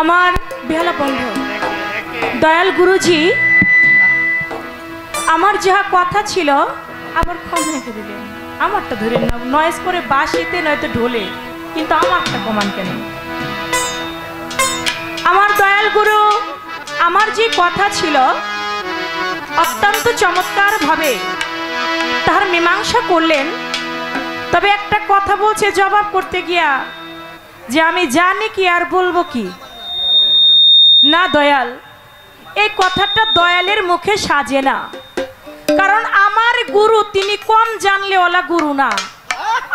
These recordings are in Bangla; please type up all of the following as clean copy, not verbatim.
আমার বেহালা বন্ধু দয়াল গুরুজি আমার যাহা কথা ছিল আবার ক্ষমা রেখে দিলেন। আমারটা ধরে না নয়েজ করে বাঁশিতে নয়তো ঢোলে, কিন্তু আমারটা কমান কেন? আমার দয়াল গুরু আমার যে কথা ছিল অত্যন্ত চমৎকার ভাবে তার মীমাংসা করলেন। তবে একটা কথা বলছে জবাব করতে গিয়া যে আমি জানি কি আর বলবো কি না দয়াল, এই কথাটা দয়ালের মুখে সাজে না। কারণ আমার গুরু তিনি কম জানলে ওলা গুরু না।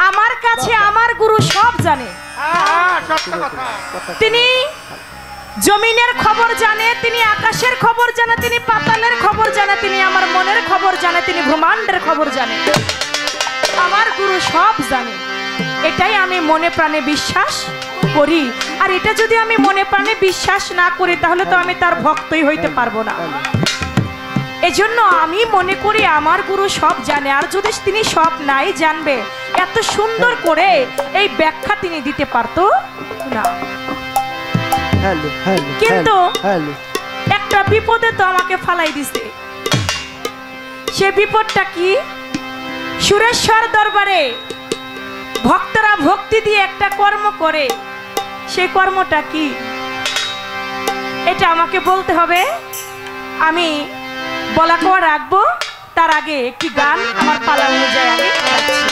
আমার কাছে আমার গুরু সব জানে। তিনি জমিনের খবর জানে, তিনি আকাশের খবর জানে, তিনি পাতালের খবর জানে, তিনি আমার মনের খবর জানে, তিনি ব্রহ্মাণ্ডের খবর জানে। আমার গুরু সব জানে, এটাই আমি মনে প্রাণে বিশ্বাস করি। আর এটা যদি আমি মনে প্রাণে বিশ্বাস না করি তাহলে তো আমি তার ভক্তই হইতে পারবো না। এজন্য আমি মনে করি আমার গুরু সব জানে। আর যদি তিনি সব নাই জানবে এত সুন্দর করে এই ব্যাখ্যা তিনি দিতে পারতো না। কিন্তু একটা বিপদে তো আমাকে ফালাই দিছে। সে বিপদটা কি? সুরেশ্বর দরবারে ভক্তরা ভক্তি দিয়ে একটা কর্ম করে, সেই কর্মটা কি এটা আমাকে বলতে হবে। আমি বলা কওয়া রাখবো, তার আগে একটি গান আমার পালা অনুযায়ী আমি গাচ্ছি।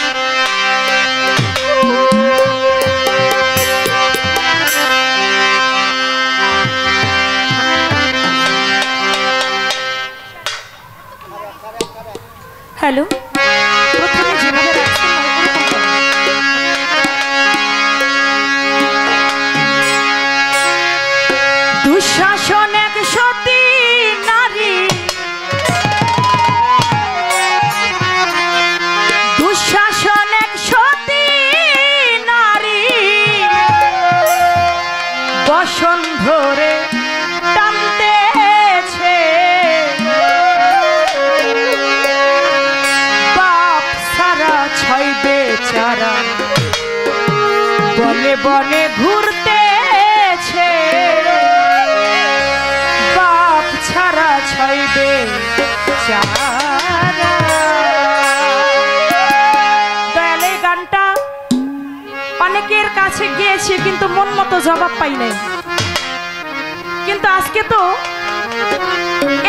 হ্যালো, প্রথমে যেভাবে দুঃশাসন এক সতী নারী, দুঃশাসন এক সতী নারী বসন ধরে টানতেছে, বাপ সারা ছয় বেচারা বনে বনে ঘুরতেছে, বাপ ছাড়া ছয় বেচারা। দয়াল এই গানটা অনেকের কাছে গিয়েছি কিন্তু মন মতো জবাব পাই নাই। কিন্তু আজকে তো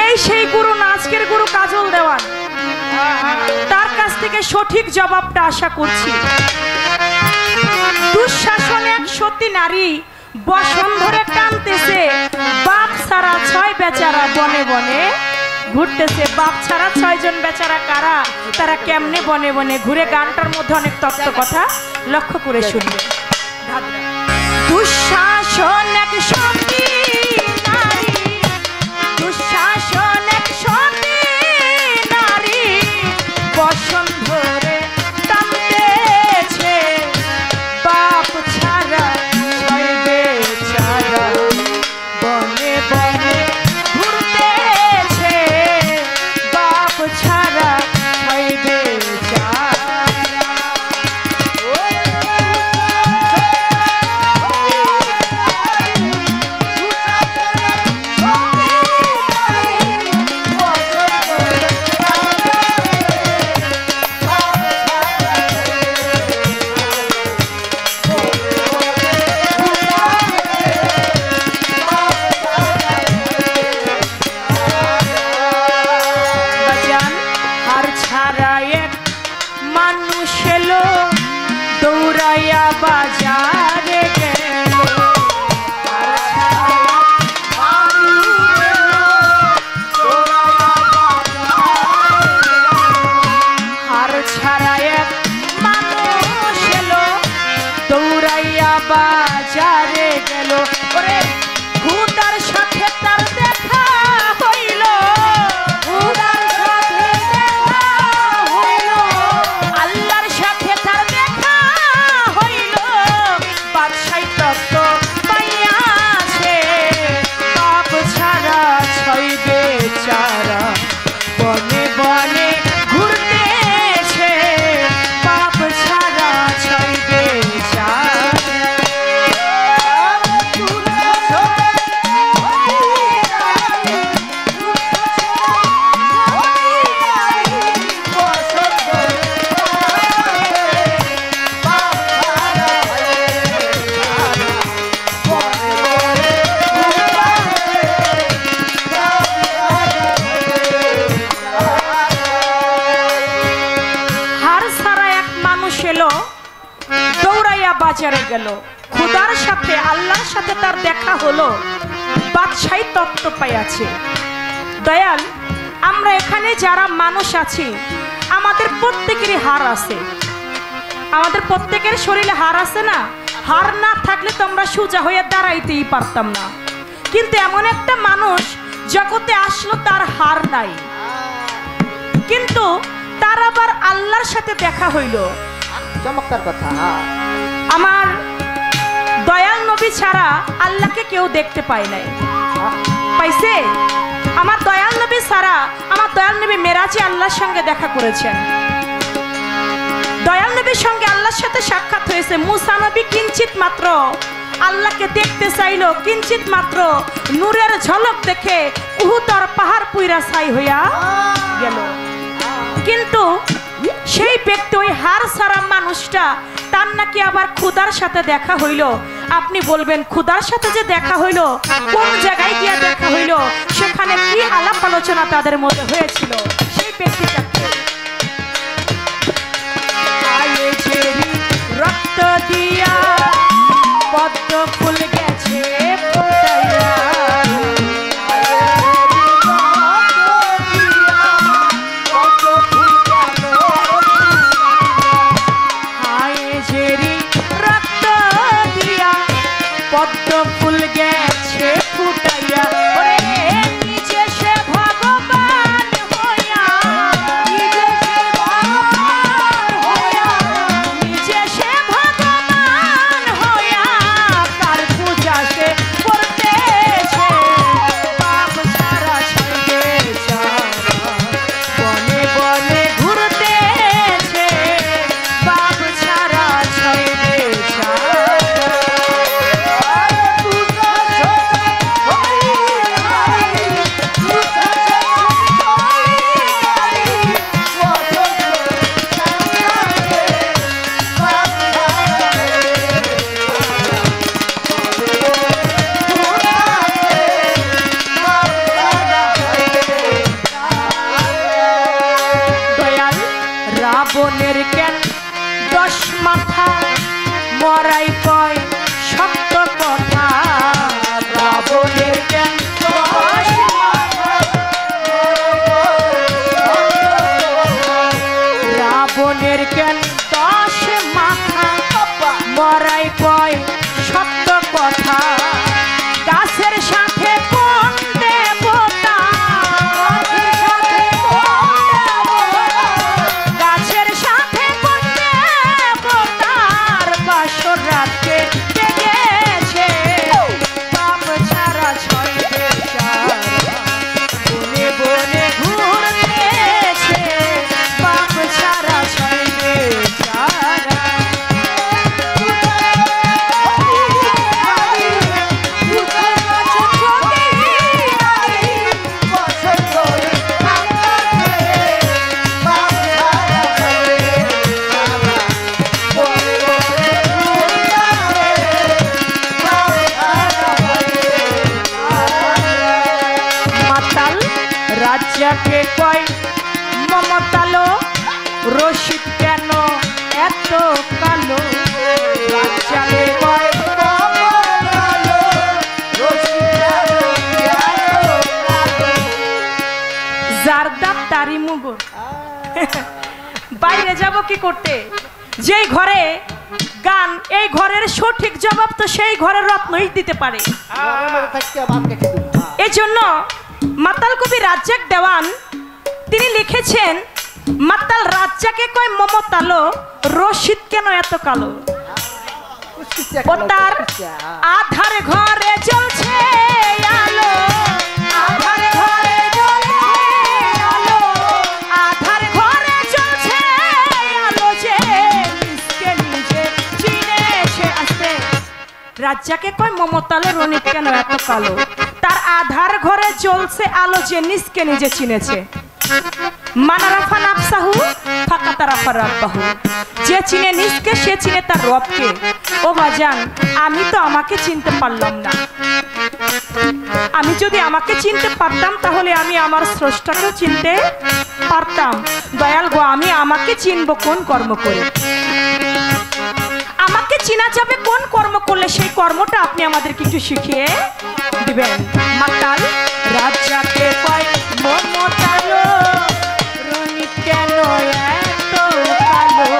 এই সেই গুরু না, আজকের গুরু কাজল দেওয়ান, তার কাছ থেকে সঠিক জবাবটা আশা করছি। দুঃশাসন এক সতী নারী বসন ধরে টানতেছে, বাপ ছাড়া ছয় বেচারা বনে বনে ঘুরতেছে। বাপ ছাড়া ছয়জন বেচারা কারা, তারা কেমনে বনে বনে ঘুরে? গানটার মধ্যে অনেক তত্ত্ব কথা লক্ষ্য করে শুনবে। দুঃশাসন এক সতী নারী, দুঃশাসন এক সতী নারী বসন ধরে টানতেছে, বাপ ছাড়া ছয় বেচারা বনে বনে ঘুরতেছে, বাপ ছাড়া ছয় বেচারা। গেল, খোদার সাথে আল্লাহর সাথে তার দেখা হলো, বাদশাহী তত্ত্ব পাইয়াছে। দয়াল, আমরা এখানে যারা মানুষ আছি আমাদের প্রত্যেকেরই হার আছে, আমাদের প্রত্যেকের শরীরে হার আছে না? হার না থাকলে তো আমরা সোজা হয়ে দাঁড়াইতেই পারতাম না, কিন্তু এমন একটা মানুষ জগতে আসলো তার হার নাই, কিন্তু তার আবার আল্লাহর সাথে দেখা হইল। চমৎকার কথা। আমার দয়াল নবী ছাড়া আল্লাহকে কেউ দেখতে পায় নাই, পাইছে? আমার দয়াল নবী ছাড়া, আমার দয়াল নবী মেরাজে আল্লাহর সঙ্গে দেখা করেছেন, দয়াল নবীর সঙ্গে আল্লাহর সাথে সাক্ষাৎ হয়েছে। মুসা নবী কিঞ্চিত মাত্র আল্লাহকে দেখতে চাইল, কিঞ্চিত মাত্র নূরের ঝলক দেখে উহুদর পাহাড় পুইরা ছাই হইয়া গেল। কিন্তু সেই ব্যক্তি, ওই হার ছাড়া মানুষটা, তার নাকি আবার খুদার সাথে দেখা হইল। আপনি বলবেন খুদার সাথে যে দেখা হইল, কোন জায়গায় গিয়ে দেখা হইল, সেখানে কি আলাপ আলোচনা তাদের মধ্যে হয়েছিল? সেই ব্যক্তিটাকে রক্ত দিয়া পদ্ম ফুল গেছে ফুটাইয়া, পদ্ম ফুল গেছে ফুটাইয়া, নিজে সে ভগবান হইয়া, নিজে সে ভগবান হইয়া কার পূজা সে করতেছে, পাপ সারা সঙ্গে বনে বনে ঘুরতেছে, পাপ সারা সঙ্গে রাবণের কেন 10 মাথা, মরাই কয় সত্য কথা, রাবণের কেন 10 মাথা, রাবণের কেন 10 মাথা, মরাই কয় সত্য কথা, গাছের সাথে কোন দেবতা, গাছের সাথে কোন দেবতার বাসর রাতে জেগেছে, পাপ ছাড়া ছয় দেশা বনে বনে ঘুরতেছে, পাপ ছাড়া ছয় দেশা। রাজ্জাকে কয় মমতালো, রশিদ কেন এত কালো, রাজ্জাকে কয় মমতালো, রশিদ কেন এত কালো, যার দাঁত তারি মুগুর। বাইরে যাব কি করতে? যেই ঘরে গান, এই ঘরের সঠিক জবাব তো সেই ঘরের রত্নই দিতে পারে। এই জন্য মাতাল কবি রাজ্জাক দেওয়ান তিনি লিখেছেন, মাতাল রাজ্জাকে কয় মমতালো, রশিদ কেন এত কালো, ও তার আধার ঘরে জ্বলছে আলো, আধার ঘরে জ্বলছে আলো, আধার ঘরে জ্বলছে আলো, যে নিজকে নিজে চিনেছে। আসতে রাজ্জাকে কয় মমতালো, রনিত কেন এত কালো, তার আধার ঘরে জ্বলছে আলো, যে নিজকে নিজে চিনেছে। মানারাফা নাফসাহু ফাকাতারাফা রাব্বাহু, যে চিনে নিজকে সে চিনে তার রবকে। ও বাজান, আমি তো আমাকে চিনতে পারলাম না, আমি যদি আমাকে চিনতে পারতাম তাহলে আমি আমার স্রষ্টাকেও চিনতে পারতাম। দয়াল গো, আমি আমাকে চিনব কোন কর্ম করে? আমাকে চিনা যাবে কোন কর্ম করলে সেই কর্মটা আপনি আমাদেরকে একটু শিখিয়ে দিবেন। মাতাল রাজাকে কয় মমতালো রনি কেন এত কালো,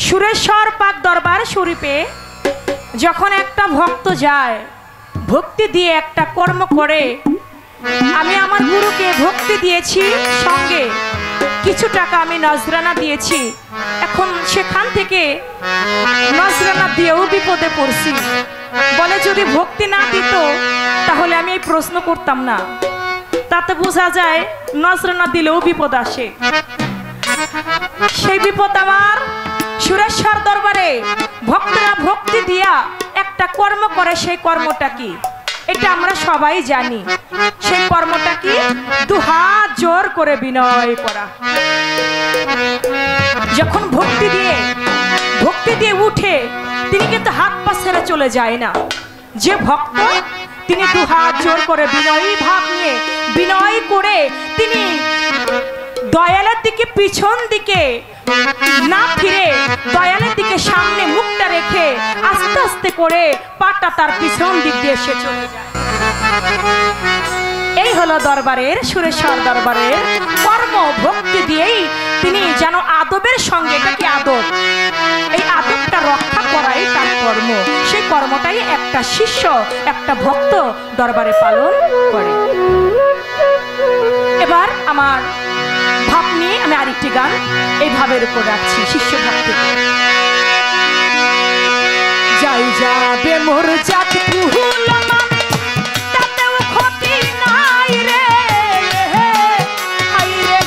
সুরেশ্বর পাক দরবার শরীফে যখন একটা ভক্ত যায় ভক্তি দিয়ে একটা কর্ম করে, আমি আমার গুরুকে ভক্তি দিয়েছি, সঙ্গে কিছু টাকা আমি নজরানা দিয়েছি, এখন সেখান থেকে নজরানা দিয়েও বিপদে পড়ছি। বলে যদি ভক্তি না দিত তাহলে আমি এই প্রশ্ন করতাম না। তাতে বোঝা যায় নজরানা দিলেও বিপদ আসে। সেই বিপদ আমার সুরেশ্বর দরবারে ভক্তরা ভক্তি দিয়া একটা কর্ম করে, সেই কর্মটা কি এটা আমরা সবাই জানি। সেই কর্মটা কি? দুহাত জোর করে বিনয় করা। যখন ভক্তি দিয়ে উঠে তিনি কিন্তু হাত পা ছেড়ে চলে যায় না। যে ভক্ত তিনি দুহাত জোর করে বিনয়ী ভাব নিয়ে বিনয় করে তিনি দয়ালের দিকে পিছন দিকে না ফিরে দয়ালের দিকে সামনে মুখটা রেখে আস্তে আস্তে করে পাটা তার পিছন দিক দিয়ে সে চলে যায়। এই হলো দরবারের সুরেশ্বর দরবারের কর্ম। ভক্তি দিয়েই তিনি যেন আদবের সঙ্গে, এটা কি আদব, এই আদবটা রক্ষা করাই তার কর্ম। সেই কর্মটাই একটা শিষ্য একটা ভক্ত দরবারে পালন করে। এবার আমার ভাব নিয়ে আমি আরেকটি গান এই ভাবের উপর রাখছি, শিষ্য ভক্তি। যাই যাবে মোর জাত কুহুলমান তাতেও ক্ষতি নাই রে, হাই রে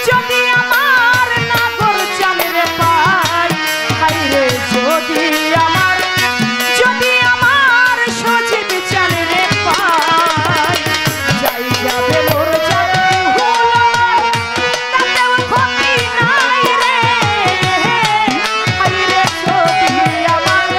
যদি আমার নাগর জানে রে পাই, হাই রে যদি আমার সজীব জানে রে পাই। যাই যাবে মোর জাত কুহুলমান তাতেও ক্ষতি নাই রে, হাই রে যদি আমার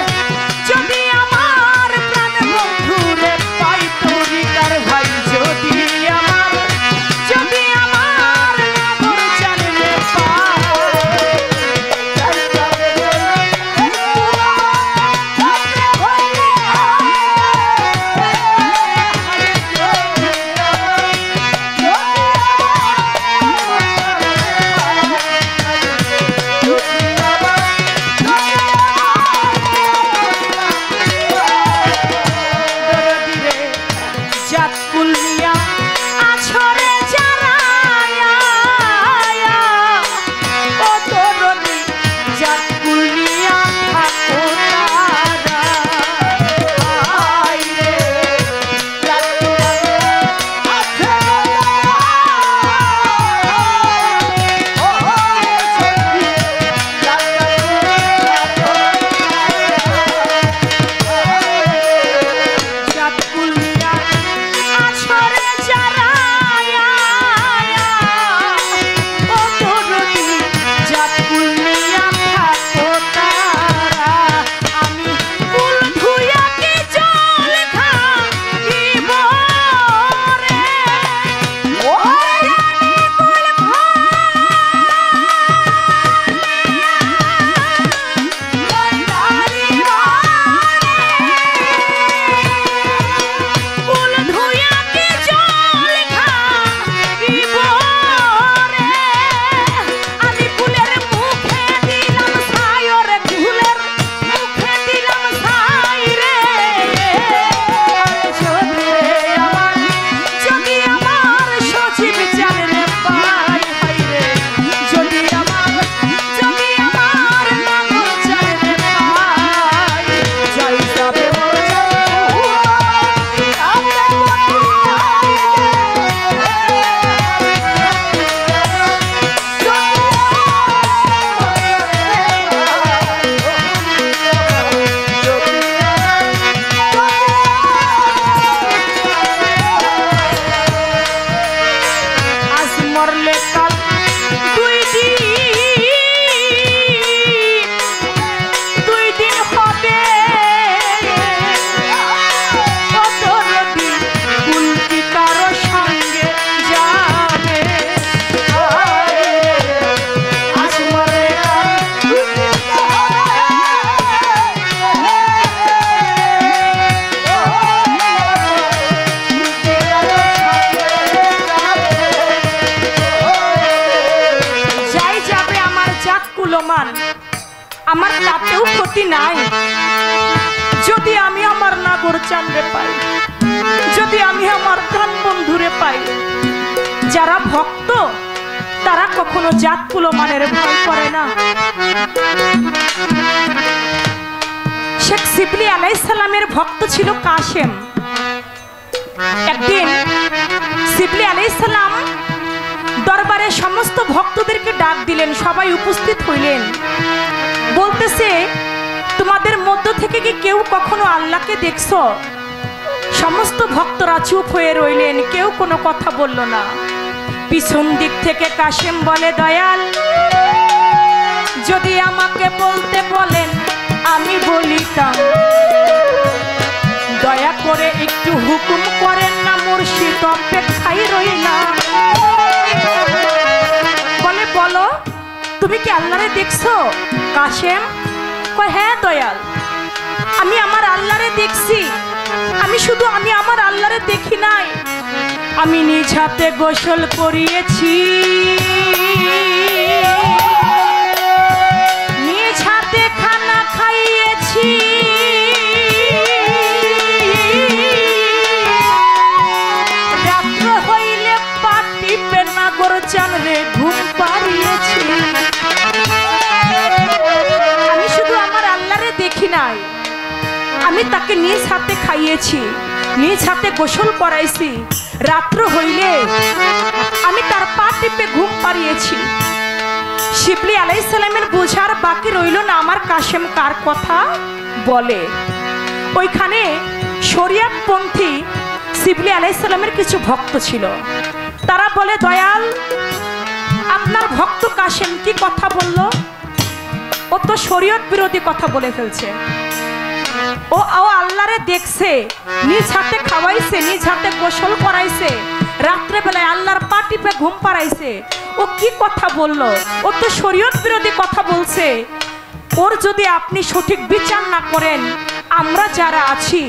জাত কুলমান, আমার তাতেও ক্ষতি নাই যদি আমি আমার নাগর চাঁদে পাই, যদি আমি আমার প্রাণ বন্ধুরে পাই। যারা ভক্ত তারা কখনো জাত কুলমানের ভয় করে না। শেখ শিবলি আলাইহিস সালামের ভক্ত ছিল কাশেম। একদিন শিবলি আলাইহিস সালাম দরবারে সমস্ত ভক্তদেরকে ডাক দিলেন, সবাই উপস্থিত হইলেন। বলতেছে, তোমাদের মধ্য থেকে কি কেউ কখনো আল্লাহকে দেখছো? সমস্ত ভক্তরা চুপ হয়ে রইলেন, কেউ কোনো কথা বলল না। পিছন দিক থেকে কাশেম বলে, দয়াল, যদি আমাকে বলতে বলেন আমি বলিতাম, দয়া করে একটু হুকুম করেন না, মুর্শিদ অপেক্ষায় রইলাম। বলে, বলো তুমি কি আল্লাহরে দেখছো? কাশেম কয়, হ্যাঁ দয়াল, আমি আমার আল্লাহরে দেখছি। আমি আমার আল্লাহরে দেখি নাই, আমি নিজ হাতে গোসল করিয়েছি, নিজ হাতে খানা খাইয়েছি, রাত্র হইলে পাটি পেনা গড় চানরে ঘুম পাড়িয়েছি। আমি শুধু আমার আল্লাহরে দেখি নাই, আমি তাকে নিজ হাতে খাইয়েছি, নিজ হাতে গোসল করাইছি, রাত্র হইলে আমি তার পা টিপে ঘুম পাড়িয়েছি। শিবলি আলাইহিস সালামের বোঝার বাকি রইল না আমার কাশেম কার কথা বলে। ওইখানে শরিয়তপন্থী শিবলি আলাইহিস সালামের কিছু ভক্ত ছিল। তারা বলে, দয়াল, আপনার ভক্ত কাশেম কি কথা বলল? ও তো শরীয়ত বিরোধী কথা বলে ফেলছে। ও আল্লাহরে দেখছে, নিজ হাতে খাওয়াইছে, নিজ হাতে গোসল করাইছে, রাত্রে বেলায় আল্লাহর পা টিপে ঘুম পাড়াইছে। ও কি কথা বলল? ও তো শরীয়ত বিরোধী কথা বলছে। ওর যদি আপনি সঠিক বিচার না করেন, আমরা যারা আছি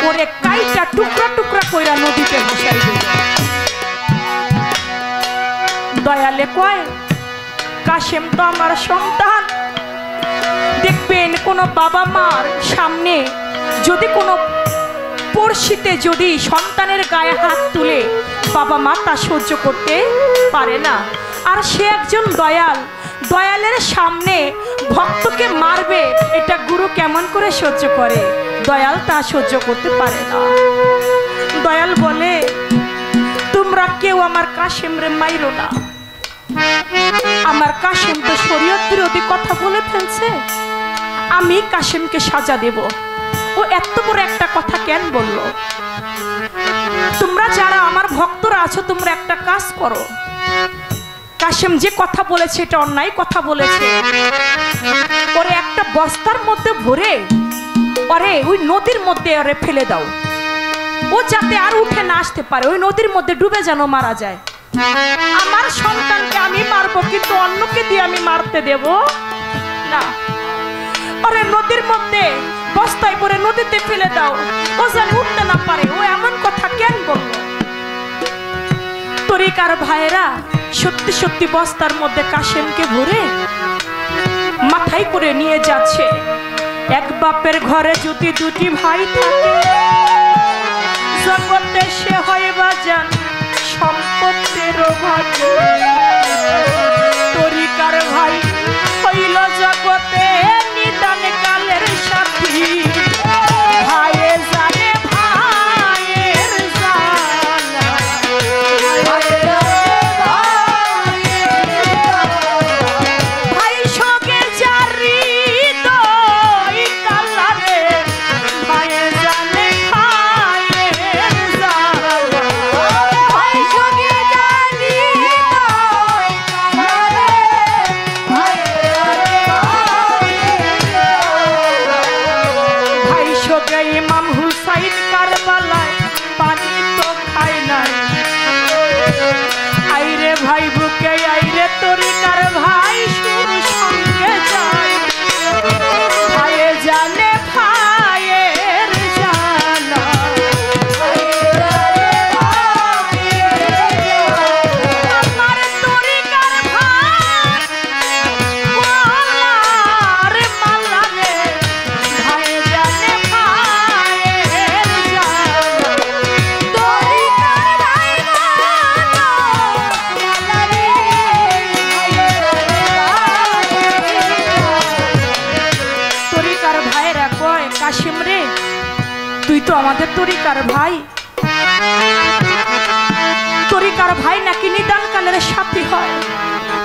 ওরে কাইটা টুকরা টুকরা কইরা নদীতে ভাসাই দেব। দয়ালে কয়, কাশেম তো আমার সন্তান। দেখবেন কোনো বাবা মার সামনে যদি কোনো পড়শিতে যদি সন্তানের গায়ে হাত তুলে, বাবা মা তা সহ্য করতে পারে না। আর সে একজন দয়াল, দয়ালের সামনে ভক্তকে মারবে, এটা গুরু কেমন করে সহ্য করে? দয়াল তা সহ্য করতে পারে না। দয়াল বলে, তোমরা কেউ আমার কাশেমরে মাইরো না, আমার কাশেম তো শরীয়ত বিরোধী কথা বলে ফেলছে, আমি কাশেমকে সাজা দেব। ও এত বড় একটা কথা কেন বলল? তোমরা যারা আমার ভক্তরা আছো, তোমরা একটা কাজ করো, কাশেম যে কথা বলেছে এটা অন্যায় কথা বলেছে, ওরে একটা বস্তার মধ্যে ভরে ওরে ওই নদীর মধ্যে ওরে ফেলে দাও, ও যাতে আর উঠে না আসতে পারে, ওই নদীর মধ্যে ডুবে যেন মারা যায়। আমার সন্তানকে আমি মারবো, কিন্তু অন্যকে দিয়ে আমি মারতে দেব না। ওরে নদীর মধ্যে বস্তায় করে নদীতে ফেলে দাও, ও যেন উঠতে না পারে। ও এমন কথা কেন বলল? তরিকার ভাইরা সত্যি সত্যি বস্তার মধ্যে কাশেমকে ভরে মাথায় করে নিয়ে যাচ্ছে। এক বাপের ঘরে যদি দুটি ভাই থাকে, জগতে সে হয় বাজান সম্পত্তির ভাগে। তরিকার ভাই হইল জগতে নিদান কালের সাথী, ভাইয়ে জানে ভাইয়ের জানা, ভাই সঙ্গে জারি দই কালারে, ভাইয়ে জানে ভাইয়ের জানা, ভাই সঙ্গে জারি দই কালারে। তুই তো আমাদের তরিকার ভাই, তরিকার ভাই নাকি নিদান কালের সাথী হয়।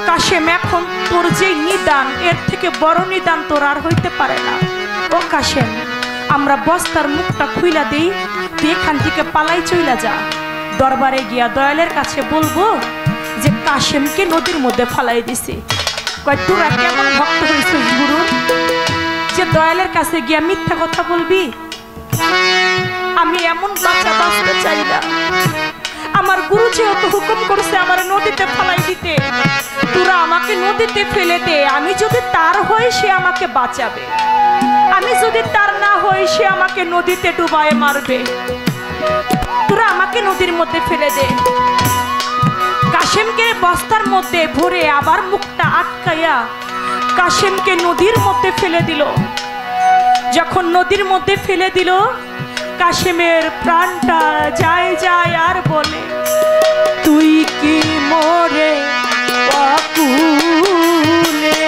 কাশেম, এখন তোর যে নিদান, এর থেকে বড় নিদান তোর আর হইতে পারে না। ও কাশেম, আমরা বস্তার মুখটা খুইলা দেই, তুই এখান থেকে পালাই চইলা যা। দরবারে গিয়া দয়ালের কাছে বলবো যে কাশেমকে নদীর মধ্যে ফালাই দিছি। কয় তোরা কেমন ভক্ত হয়েছিস গুরু, যে দয়ালের কাছে গিয়া মিথ্যা কথা বলবি? আমি এমন বাচ্চা বাঁচতে চাই না। আমার গুরু যেহেতু হুকুম করছে আমার নদীতে ফালাই দিতে, তোরা আমাকে নদীতে ফেলে দে। আমি যদি তার হই সে আমাকে বাঁচাবে, আমি যদি তার না হই সে আমাকে নদীতে ডুবায় মারবে। তোরা আমাকে নদীর মধ্যে ফেলে দে। কাশেমকে বস্তার মধ্যে ভরে আবার মুখটা আটকাইয়া কাশেমকে নদীর মধ্যে ফেলে দিল। যখন নদীর মধ্যে ফেলে দিল, কাশেমের প্রাণটা যায় যায় আর বলে, তুই কি মোরে অকুলে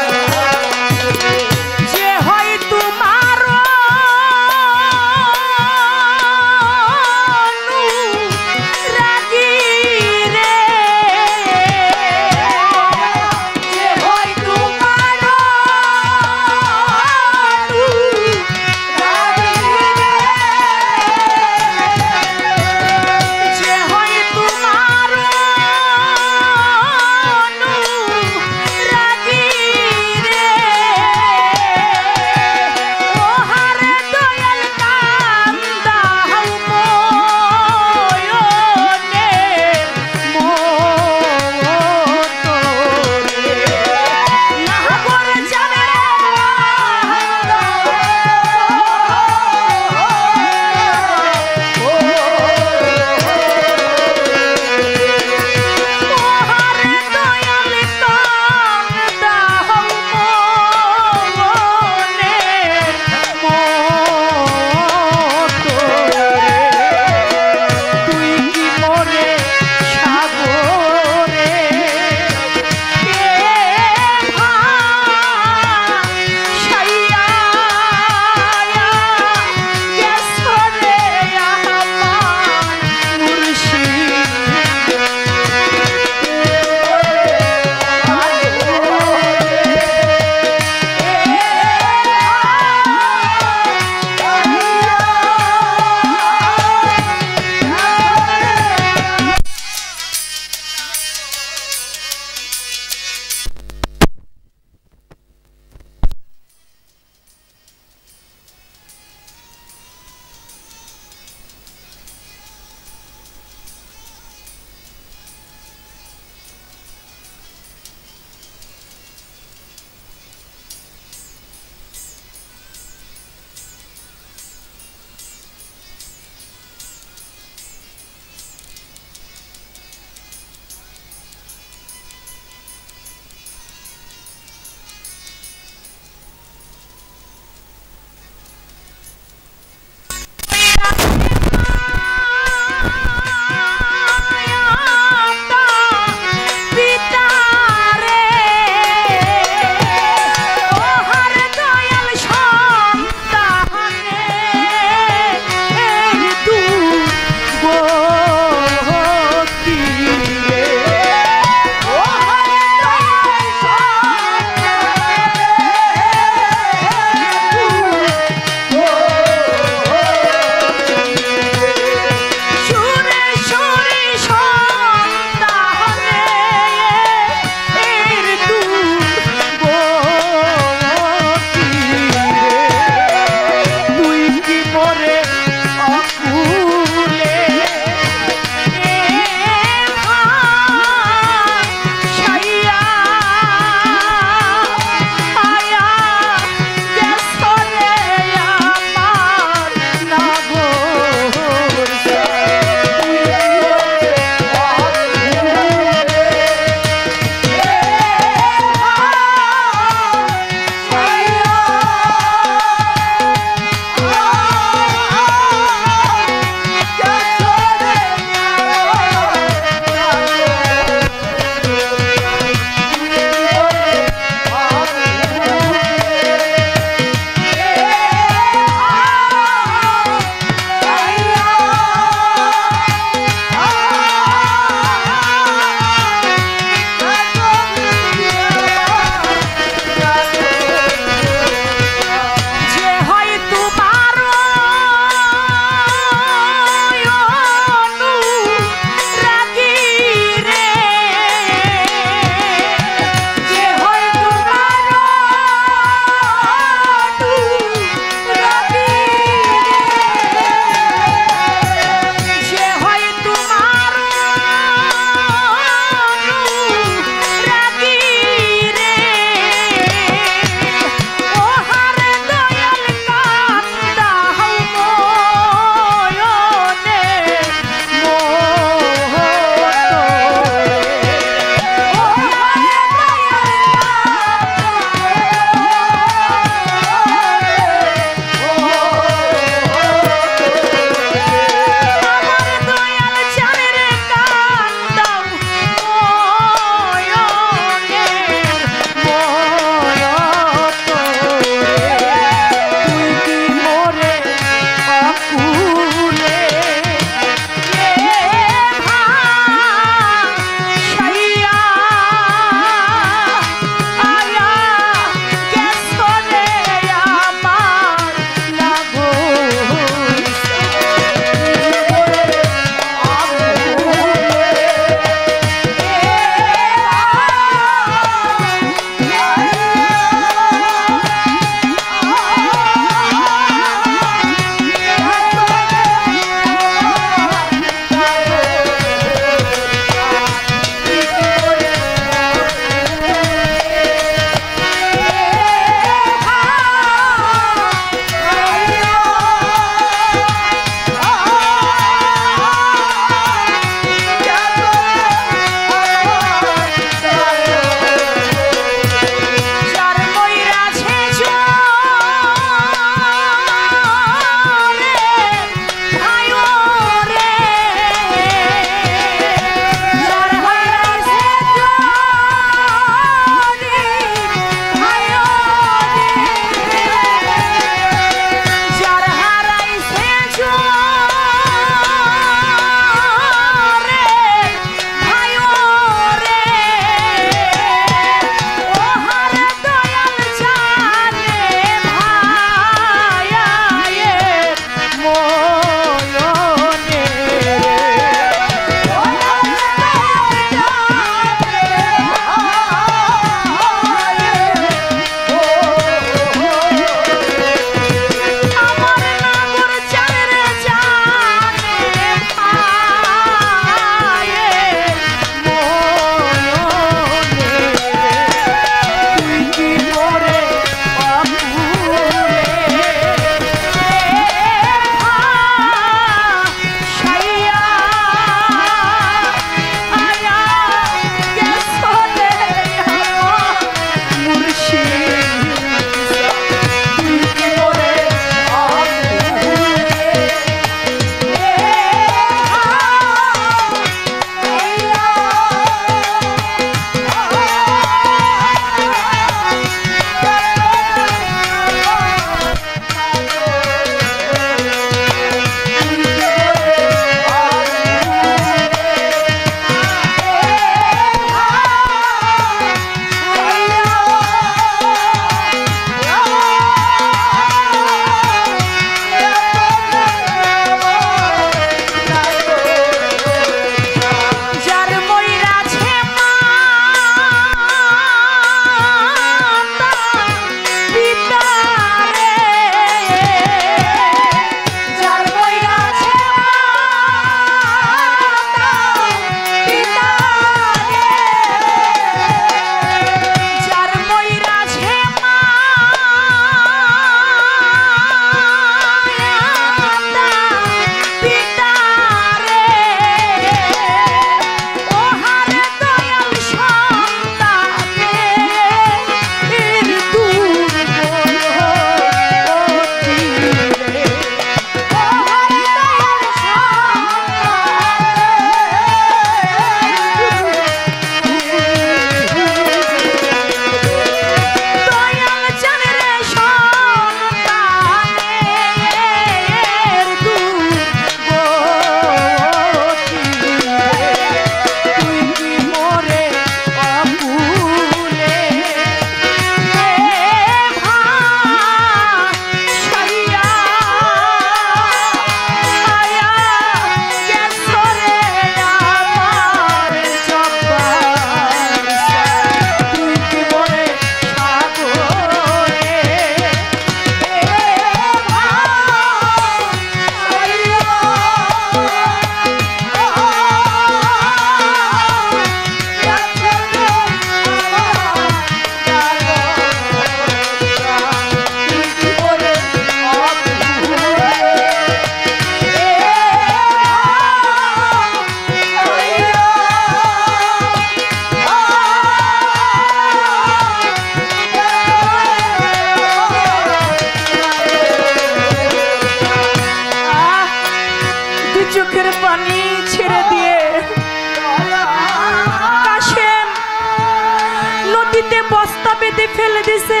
নদীতে ফেলে দিছে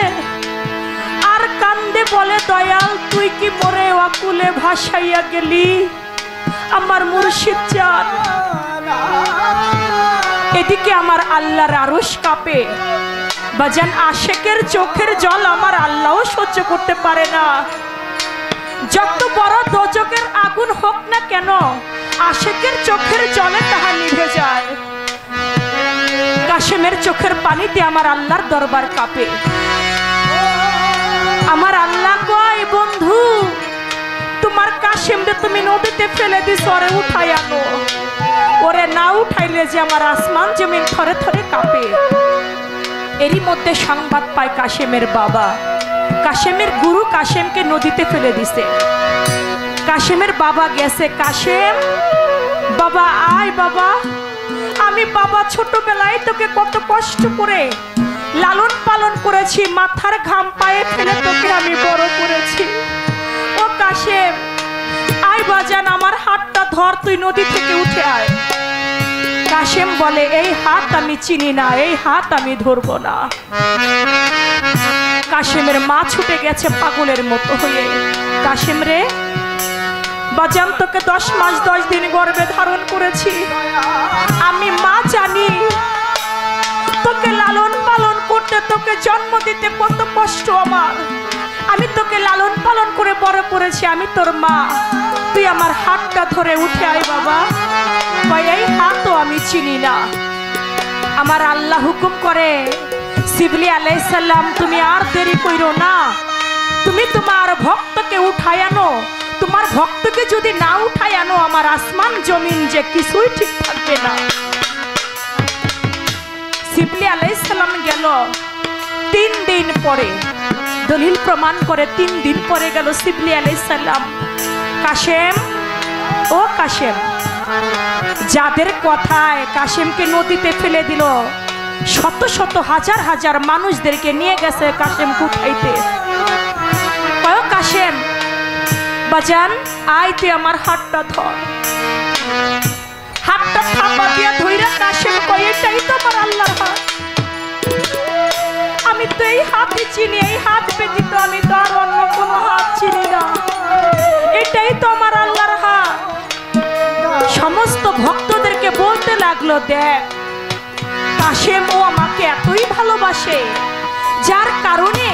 আর কান্দে বলে, দয়াল তুই কি মোরে অকুলে ভাসাইয়া গেলি আমার মুর্শিদ জান। এদিকে আমার আল্লাহর আরশ কাঁপে। বাজান, আশেকের চোখের জল আমার আল্লাহও সহ্য করতে পারে না। যত বড় দোজকের আগুন হোক না কেন, আশেকের চোখের জলে তাহা নিভে যায়। কাশেমের চোখের পানিতে আমার আল্লাহর দরবার কাঁপে। আমার আল্লাহ কয়, বন্ধু তোমার কাশেমরে তুমি নদীতে ফেলে দিস, ওরে উঠাই আনো। ওরে না উঠাইলে যে আমার আসমান জমিন থরে থরে কাঁপে। এরই মধ্যে সংবাদ পায় কাশেমের বাবা। কাশেমের গুরু কাশেমকে নদীতে ফেলে দিছে। কাশেমের বাবা গেছে, কাশেম বাবা আয় বাবা, আমি বাবা ছোটবেলায় তোকে কত কষ্ট করে লালন পালন করেছি, মাথার ঘাম পায়ে ফেলে তোকে আমি বড় করেছি। ও কাশেম আয় বাজান, আমার হাতটা ধর, তুই নদী থেকে উঠে আয়। কাশেম বলে, এই হাত আমি চিনি না, এই হাত আমি ধরবো না। কাশেমের মা ছুটে গেছে পাগলের মতো হয়ে। কাশেম রে বাজান, তোকে 10 মাস 10 দিন গর্ভে ধারণ করেছি, আমি মা জানি তোকে লালন পালন করতে, তোকে জন্ম দিতে কত কষ্ট আমার। আমি তোকে লালন পালন করে বড় করেছি, আমি তোর মা, তুই আমার হাতটা ধরে উঠে আয় বাবা। এই হাতও আমি চিনি না। আমার আল্লাহ হুকুম করে, জিবরিল আলাইহিস সালাম তুমি আর দেরি কইরো না, তুমি তোমার ভক্তকে উঠায় আনো। তোমার ভক্তকে যদি না উঠায় আনো, আমার আসমান জমিন যে কিছুই ঠিক থাকবে না। জিবরিল আলাইহিস সালাম গেল 3 দিন পরে, দলিল প্রমাণ করে 3 দিন পরে গেল জিবরিল আলাইহিস সালাম। কাশেম ও কাশেম, যাদের কথায় কাশেমকে নদীতে ফেলে দিল, শত শত হাজার হাজার মানুষদেরকে নিয়ে গেছে কাশেম উঠাইতে। ও কাশেম বাজান আয়, তুই আমার হাতটা ধর। হাতটা থাপা দিয়া ধইরা কাশেম কয়, এটাই তো আমার আল্লাহর হাত, আমি তো এই হাতই চিনি, এই হাত ব্যতীত আমি তো আর অন্য কোনো হাত চিনি না, এটাই তো আমার আল্লাহর হাত। সমস্ত ভক্তদেরকে বলতে লাগলো, দেখ কাশেম ও আমাকে এতই ভালোবাসে, যার কারণে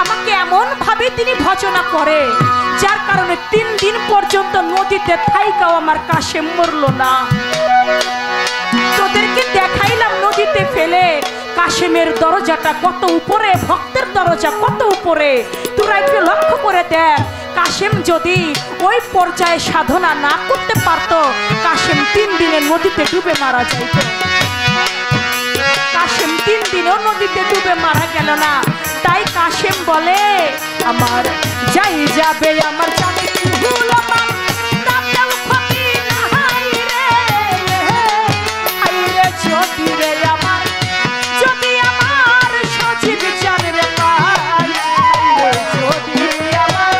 আমাকে এমন ভাবে তিনি ভজনা করে, যার কারণে 3 দিন পর্যন্ত নদীতে থাইকাও আমার কাশেম মরলো না। তোদেরকে দেখাইলাম নদীতে ফেলে কাশেমের দরজাটা কত উপরে, ভক্তের দরজা কত উপরে। তোরা একটু লক্ষ্য করে দেখ, কাশেম যদি ওই পর্যায়ে সাধনা না করতে পারতো, কাশেম 3 দিনে নদীতে ডুবে মারা যাইত। কাশেম 3 দিনও নদীতে ডুবে মারা গেল না। তাই কাশেম বলে, আমার যাই যাবে আমার জানি ভুল আমার, তাতেও ক্ষতি নাই রে, হাই রে যদি রে আমার, যদি আমার সজীব জান রে পাই, যদি আমার,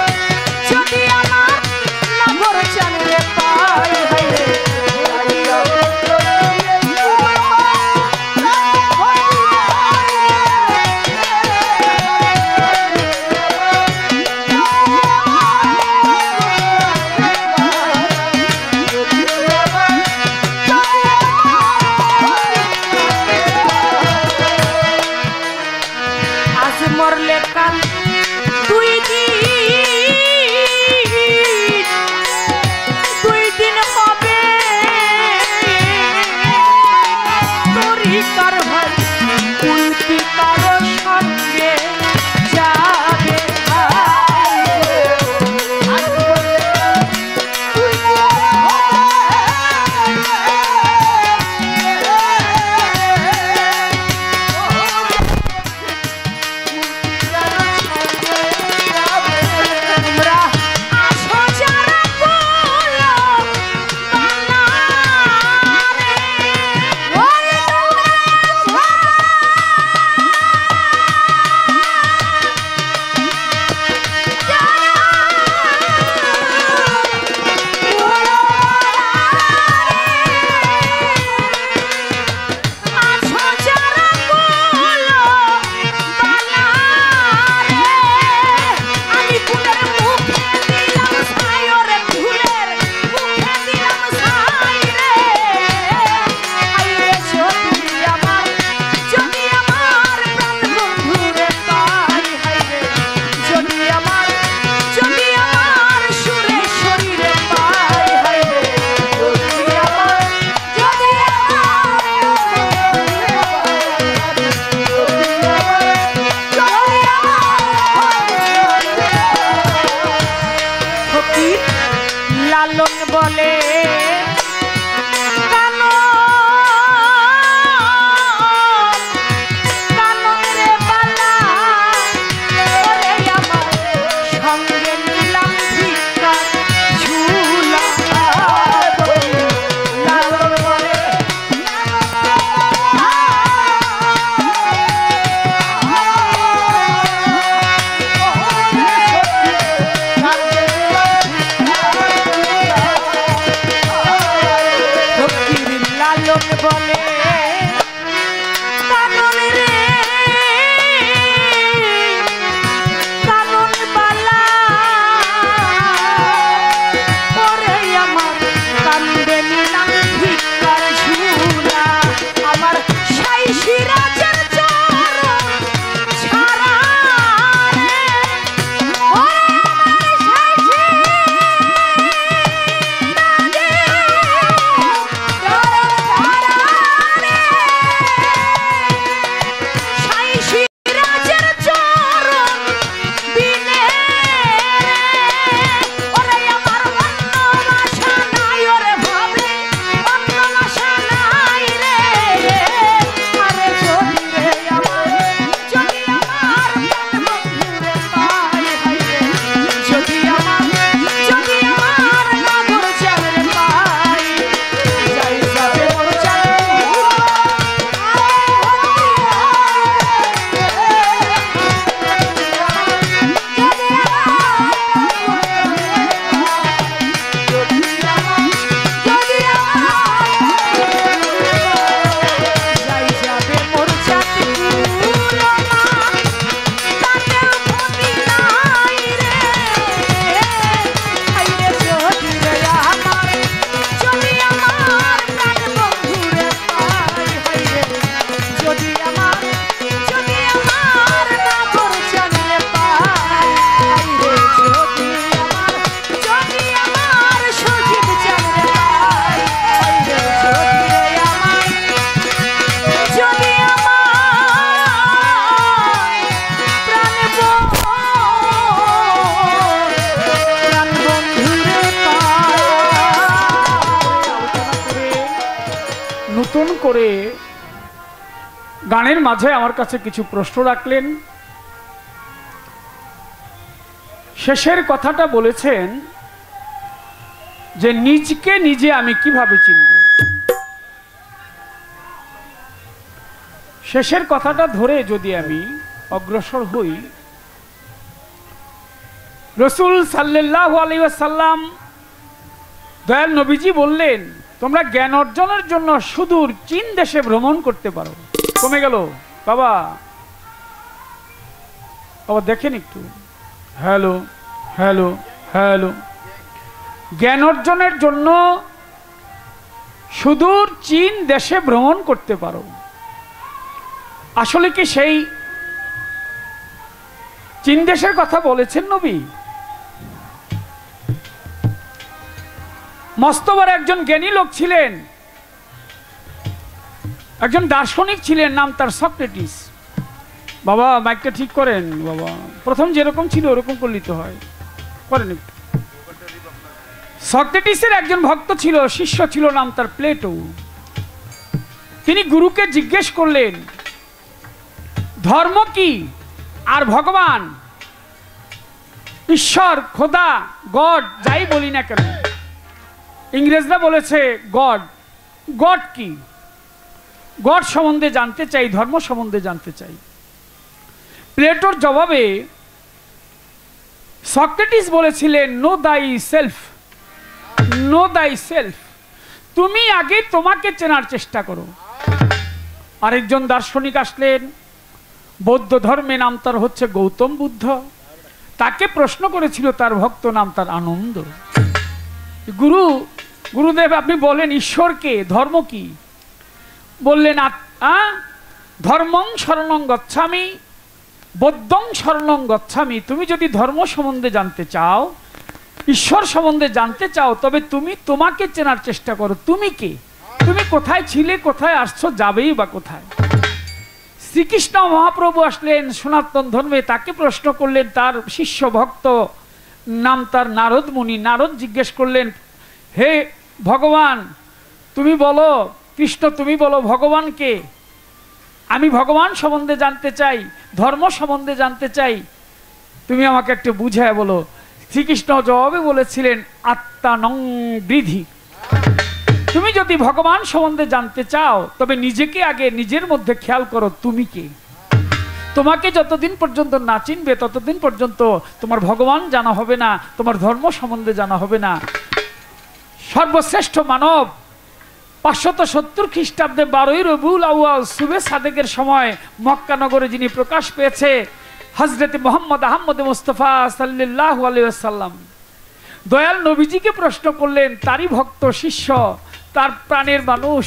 যদি আমার নগর জান রে পাই, হাই রে নতুন করে গানের মাঝে আমার কাছে কিছু প্রশ্ন রাখলেন। শেষের কথাটা বলেছেন যে নিজকে নিজে আমি কিভাবে চিনব। শেষের কথাটা ধরে যদি আমি অগ্রসর হই, রাসূল সাল্লাল্লাহু আলাইহি ওয়াসাল্লাম দয়াল নবীজি বললেন, তোমরা জ্ঞান অর্জনের জন্য সুদূর চীন দেশে ভ্রমণ করতে পারো। কমে গেল বাবা, বাবা দেখেন একটু, হ্যালো হ্যালো হ্যালো। জ্ঞান অর্জনের জন্য সুদূর চীন দেশে ভ্রমণ করতে পারো। আসলে কি সেই চীন দেশের কথা বলেছেন নবী? মস্তবর একজন জ্ঞানী লোক ছিলেন, একজন দার্শনিক ছিলেন, নাম তার সক্রেটিস। বাবা মাইকটা ঠিক করেন বাবা, প্রথম যেরকম ছিল ওরকম করলেই তো হয়, করেন একটু। সক্রেটিসের একজন ভক্ত ছিল, শিষ্য ছিল, নাম তার প্লেটো। তিনি গুরুকে জিজ্ঞেস করলেন, ধর্ম কি আর ভগবান, ঈশ্বর, খোদা, গড যাই বলি না কেন, ইংরেজরা বলেছে গড, গড কি? গড সম্বন্ধে জানতে চাই, ধর্ম সম্বন্ধে জানতে চাই। প্লেটোর জবাবে সক্রেটিস বলেছিলেন, নো দাই সেলফ, নো দাই সেলফ, তুমি আগে তোমাকে চেনার চেষ্টা করো। আরেকজন দার্শনিক আসলেন, বৌদ্ধ ধর্মে, নাম তার হচ্ছে গৌতম বুদ্ধ। তাকে প্রশ্ন করেছিল তার ভক্ত, নাম তার আনন্দ। গুরুদেব আপনি বলেন ঈশ্বরকে, ধর্ম কি? বললেন, ধর্মং শরণং গচ্ছামি, বৌদ্ধং শরণং গচ্ছামি। তুমি যদি ধর্ম সম্বন্ধে জানতে চাও, ঈশ্বর সম্বন্ধে জানতে চাও, তবে তুমি তোমাকে চেনার চেষ্টা করো। তুমি কে? তুমি কোথায় ছিলে, কোথায় আসছো, যাবেই বা কোথায়? শ্রীকৃষ্ণ মহাপ্রভু আসলেন সনাতন ধর্মে, তাকে প্রশ্ন করলেন তার শিষ্য ভক্ত, নাম তার নারদ মুনি। নারদ জিজ্ঞেস করলেন, হে ভগবান তুমি বলো, কৃষ্ণ তুমি বলো ভগবানকে, আমি ভগবান সম্বন্ধে জানতে চাই, ধর্ম সম্বন্ধে জানতে চাই, তুমি আমাকে একটু বুঝায় বলো। শ্রীকৃষ্ণ জবাবে বলেছিলেন, আত্মানং বৃদ্ধি। তুমি যদি ভগবান সম্বন্ধে জানতে চাও, তবে নিজেকে আগে নিজের মধ্যে খেয়াল করো, তুমি কে? তোমাকে যতদিন পর্যন্ত না চিনবে, ততদিন পর্যন্ত তোমার ভগবান জানা হবে না, তোমার ধর্ম সম্বন্ধে জানা হবে না। সর্বশ্রেষ্ঠ মানব 570 খ্রিস্টাব্দে 12ই রবিউল আউয়াল সুবে সাদেকের সময় মক্কা নগরে যিনি প্রকাশ পেয়েছে, হযরতে মুহাম্মদ আহমদ মুস্তাফা সাল্লাল্লাহু আলাইহি ওয়াসাল্লাম দয়াল নবীজিকে প্রশ্ন করলেন, তারই ভক্ত শিষ্য, তার প্রাণের মানুষ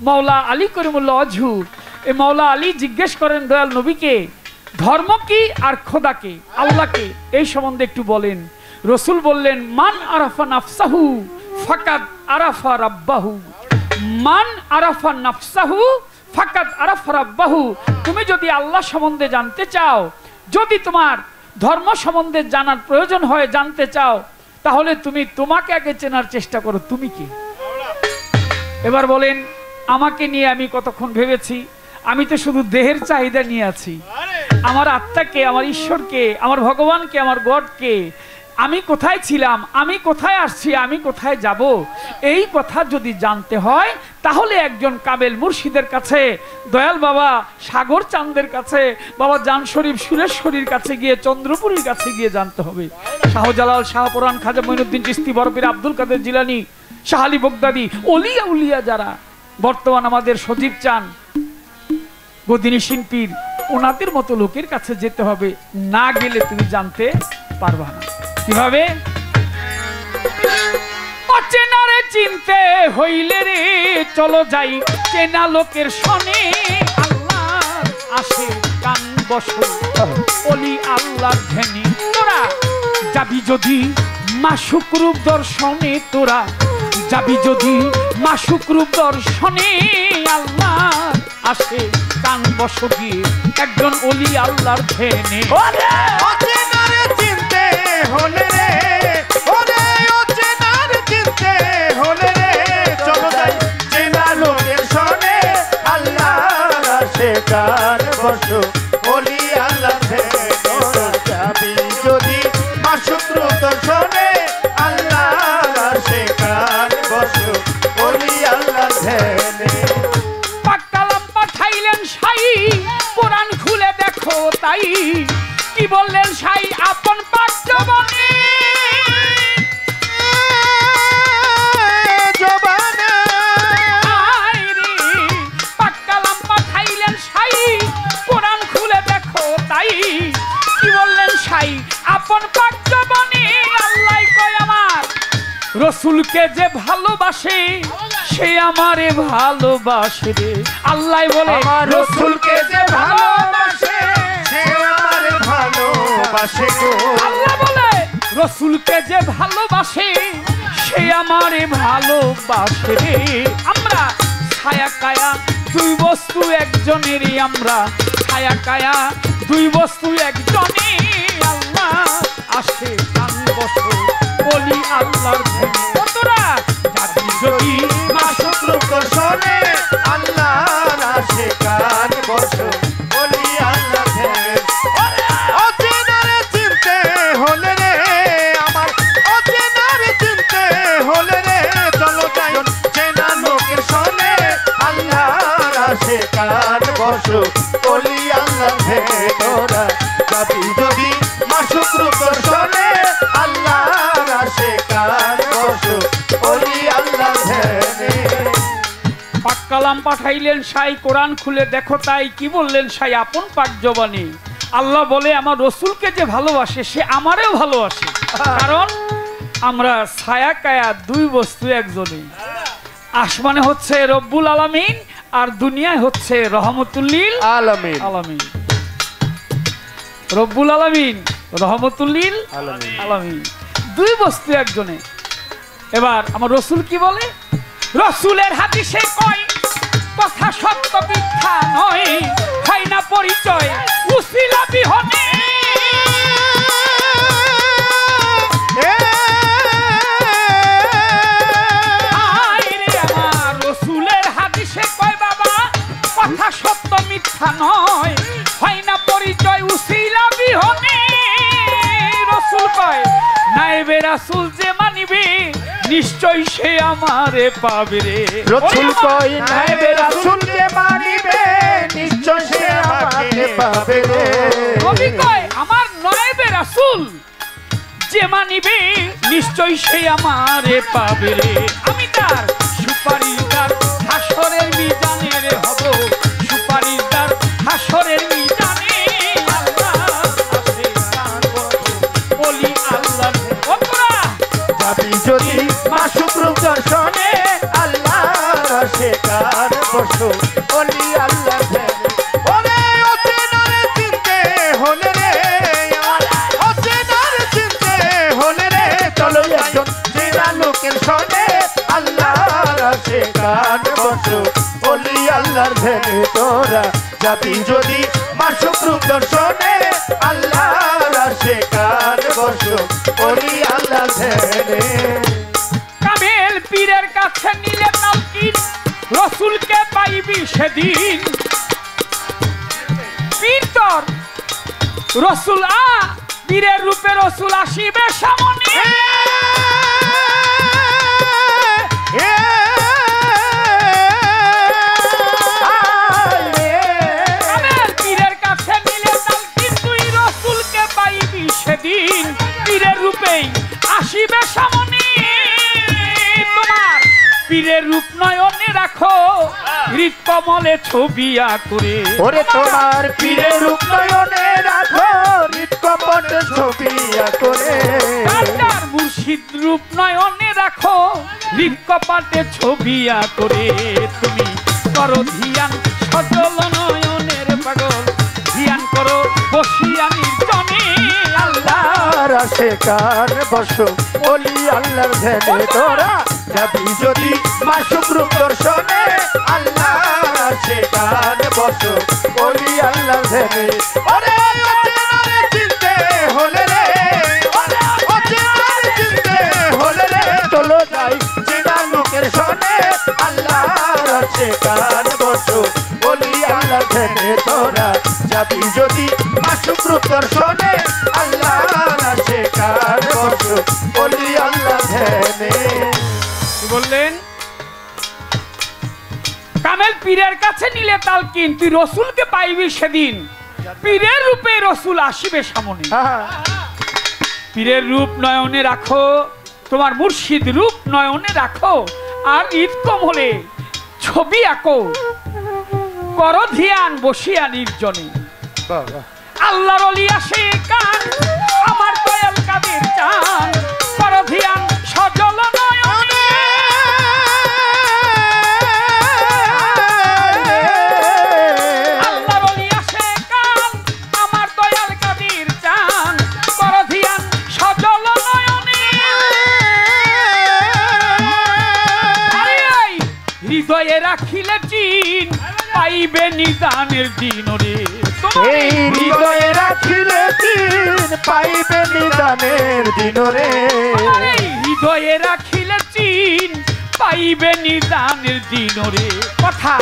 মাওলা আলী করিমুল্লাহ ওয়াজহু। এই মাওলা আলী জিজ্ঞেস করেন দয়াল নবীকে, ধর্ম কি আর খোদাকে, আল্লাহকে, এই সম্বন্ধে একটু বলেন। রসুল বললেন, মান আরাফা নাফসাহু ফাকাদ আরাফা রাব্বাহু, মান আরাফা নাফসাহু ফাকাদ আরাফা রাব্বাহু। তুমি যদি আল্লাহ সম্বন্ধে জানতে চাও, যদি তোমার ধর্ম সম্বন্ধে জানার প্রয়োজন হয়, জানতে চাও, তাহলে তুমি তোমাকে আগে চেনার চেষ্টা করো, তুমি কি? এবার বলেন, আমাকে নিয়ে আমি কতক্ষণ ভেবেছি, আমি তো শুধু দেহের চাহিদা নিয়ে আছি। আমার আত্মাকে, আমার ঈশ্বরকে, আমার ভগবানকে, আমার গডকে, আমি কোথায় ছিলাম, আমি কোথায় আসছি, আমি কোথায় যাব, এই কথা যদি জানতে হয়, তাহলে একজন কামেল মুর্শিদের কাছে, দয়াল বাবা সাগর চাঁদের কাছে, বাবা জান শরীফ সুরেশ্বরীর কাছে গিয়ে, চন্দ্রপুরীর কাছে গিয়ে জানতে হবে। শাহজালাল, শাহপুরাণ, খাজা মঈনুদ্দিন চিশতি, বরপীর আব্দুল কাদের জিলানী, শাহ আলী বগদাদি, অলিয়া উলিয়া যারা বর্তমান আমাদের সজীব চান, গদিনী শিল্পীর, ওনাদের মতো লোকের কাছে যেতে হবে। না গেলে তুমি জানতে পারবা না। কিভাবে? অচেনারে চিনতে হইলে রে, চলো যাই চেনা লোকের শনে। আল্লাহ আসে কান বসো, অলি আল্লাহর ধ্যানে। তোরা যাবি যদি মাসুক রূপ দর্শনে, তোরা যাবি যদি মাসুক রূপ দর্শনে। আল্লাহ আসে কান বসো গিয়ে একজন অলি আল্লাহর ধ্যানে। অচেনারে চিনতে হলে রে, ওরে অচেনারে চিনতে হলে রে, চলো যাই চেনা লোকের শনে। আশেকার বসো ওলি আল্লাহ ধ্যানে তোরা যাবি যদি মাশুক্র দর্শনে আল্লাহর আশেকার বসো ওলি আল্লাহ ধ্যানে। পাক্কালাম পাঠাইলেন সাই কোরআন খুলে দেখো তাই কি বললেন সাই আপন পাঠ্যবনে জবানে আইরে পাক্কালাম পাঠাইলেন সাই কোরআন খুলে দেখো তাই কি বললেন সাই আপন পাঠ্যবনে আল্লাহ কয় আমার রসুলকে যে ভালোবাসে সে আমারে ভালোবাসে রে আল্লাহ বলে আমার রসুলকে যে ভালোবাসে সে আমারে ভালোবাসে গো। আল্লাহ বলে রসুলকে যে ভালোবাসে সে আমারে ভালোবাসে রে আমরা ছায়া কায়া দুই বস্তু একজনেরই আমরা ছায়া কায়া দুই বস্তু একজনে আল্লাহ আসে কান বসো বলি আল্লাহর ধ্যানে কতরা জাতি যদি মাশুক্র দর্শনে আল্লাহর আশেকার বসো ওলি আল্লাহ ধ্যানে। অচেনারে চিনতে হলে রে আমার অচেনারে চিনতে হলে রে চলো যাই চেনা লোকের শোনে আল্লাহর আশেকার বসো ওলি আল্লাহ ধ্যানে তোরা যাবি যদি মাশুক্র দর্শনে আল্লাহর আশেকার বসো ওলি আল্লাহ ধ্যানে। পাক্কালাম পাঠাইলেন সাই কোরআন খুলে দেখো তাই কি বললেন সাই আপন পাক জবানে আল্লাহ বলে আমার রসুলকে যে ভালোবাসে সে আমারেও ভালোবাসে কারণ আমরা ছায়া কায়া দুই বস্তু একজনে আসমানে হচ্ছে রব্বুল আলামিন আর দুনিয়ায় হচ্ছে রহমতুল্লিল আলামিন আলামিন রব্বুল আলামিন রহমতুল্লিল আলামিন আলামিন দুই বস্তু একজনে। এবার আমার রসুল কি বলে রসুলের হাদিসে কয় কথা সত্য মিথ্যা নয় হয় না পরিচয় উসিলা বিহনে আইরে আমার রসুলের হাদিসে কয় বাবা কথা সত্য মিথ্যা নয় হয় না পরিচয় উসিলা বিহনে রসুল কয় নাইবে রাসূল যে মানিবে নিশ্চয় সে আমারে পাবে রে রসুল কই নাইবে রাসূল যে মানিবে নিশ্চয় সে আমাকে পাবে রে। কবি কয় আমার নাইবে রাসূল যে মানিবে নিশ্চয় সে আমারে পাবে রে আমি তার সুপারিশদার হাসরের মিজানে রে হব সুপারিশদার হাসরের মিজানে আল্লাহ আসে কান বসো বলি আল্লাহ ওপরা যাবি যদি মাশুক্র দর্শনে আল্লাহর আশেকার বসো ওলি আল্লাহ ধ্যানে। ওরে অচেনারে চিনতে হলে রে আমার অচেনারে চিনতে হলে রে চলো একজন চেনা লোকের শোনে আল্লাহর আশেকার বসো ওলি আল্লাহর ধ্যানে তোরা যাবি যদি মাশুক্র দর্শনে আল্লাহর আশেকার বসো ওলি আল্লাহর ধ্যানে। কামেল পীরের কাছে নিলে তালকিন রসুলকে পাইবি সেদিন পীর তোর রসুল পীরের রূপে রসুল আসিবে সামনে কামেল পীরের কাছে নিলে তালকিন তুই রসুলকে পাইবি সেদিন পীরের রূপেই আসিবে সামনে তোমার পীরের রূপ নয়নে রাখো হৃৎকমলে ছবি আঁকরে ওরে তোমার পীরের রূপ নয়নে রাখো হৃৎকমলে ছবি আঁকরে কাটার মুর্শিদ রূপ নয়নে রাখো হৃৎকপাটে ছবি আঁকরে তুমি করো ধিয়ান সজল নয়নের পাগল ধিয়ান করো বসিয়া নির্জনে আল্লাহর আশেকার বসো ওলি আল্লাহর ধ্যানে তোরা যাবি যদি মাশুক্র দর্শনে আল্লাহর আশেকার বসো ওলি আল্লাহর ধ্যানে। ওরে অচেনারে চিনতে হলে রে অচেনারে চিনতে হলে রে চলো যাই চেনা লোকের শোনে আল্লাহর আশেকার বসো ওলি আল্লাহর আল্লাহ ধ্যানে তোরা যাবি যদি মাসুক রূপ দর্শনে আল্লাহর আশিকার বসো ওলি আল্লাহ ধ্যানে। কি বললেন? কামেল পীরের কাছে নিলে তালকিন, তুই রসুলকে পাইবি সেদিন, পীরের রূপে রসুল আসিবে সামনে। পীরের রূপ নয়নে রাখো, তোমার মুর্শিদ রূপ নয়নে রাখো, আর ঈদ কমলে ছবি আঁকো, করো ধ্যান বসিয়া নির্জনে। আল্লাহর ওলি আসে কান, আমার দয়াল কাদের চান, করো ধ্যান সজল নয়নে। আল্লাহর ওলি আসে কান, আমার দয়াল কাদের চান, করো ধ্যান সজল নয়নে। হৃদয়ে রাখিলে চিন, পাইবে নিদানের দিন রে। এই হৃদয়ে রাখিলে চিন, পাইবে নিদানের দিন রে। হৃদয়ে রাখিলে চিন, পাইবে নিদানের দিন রে। কথা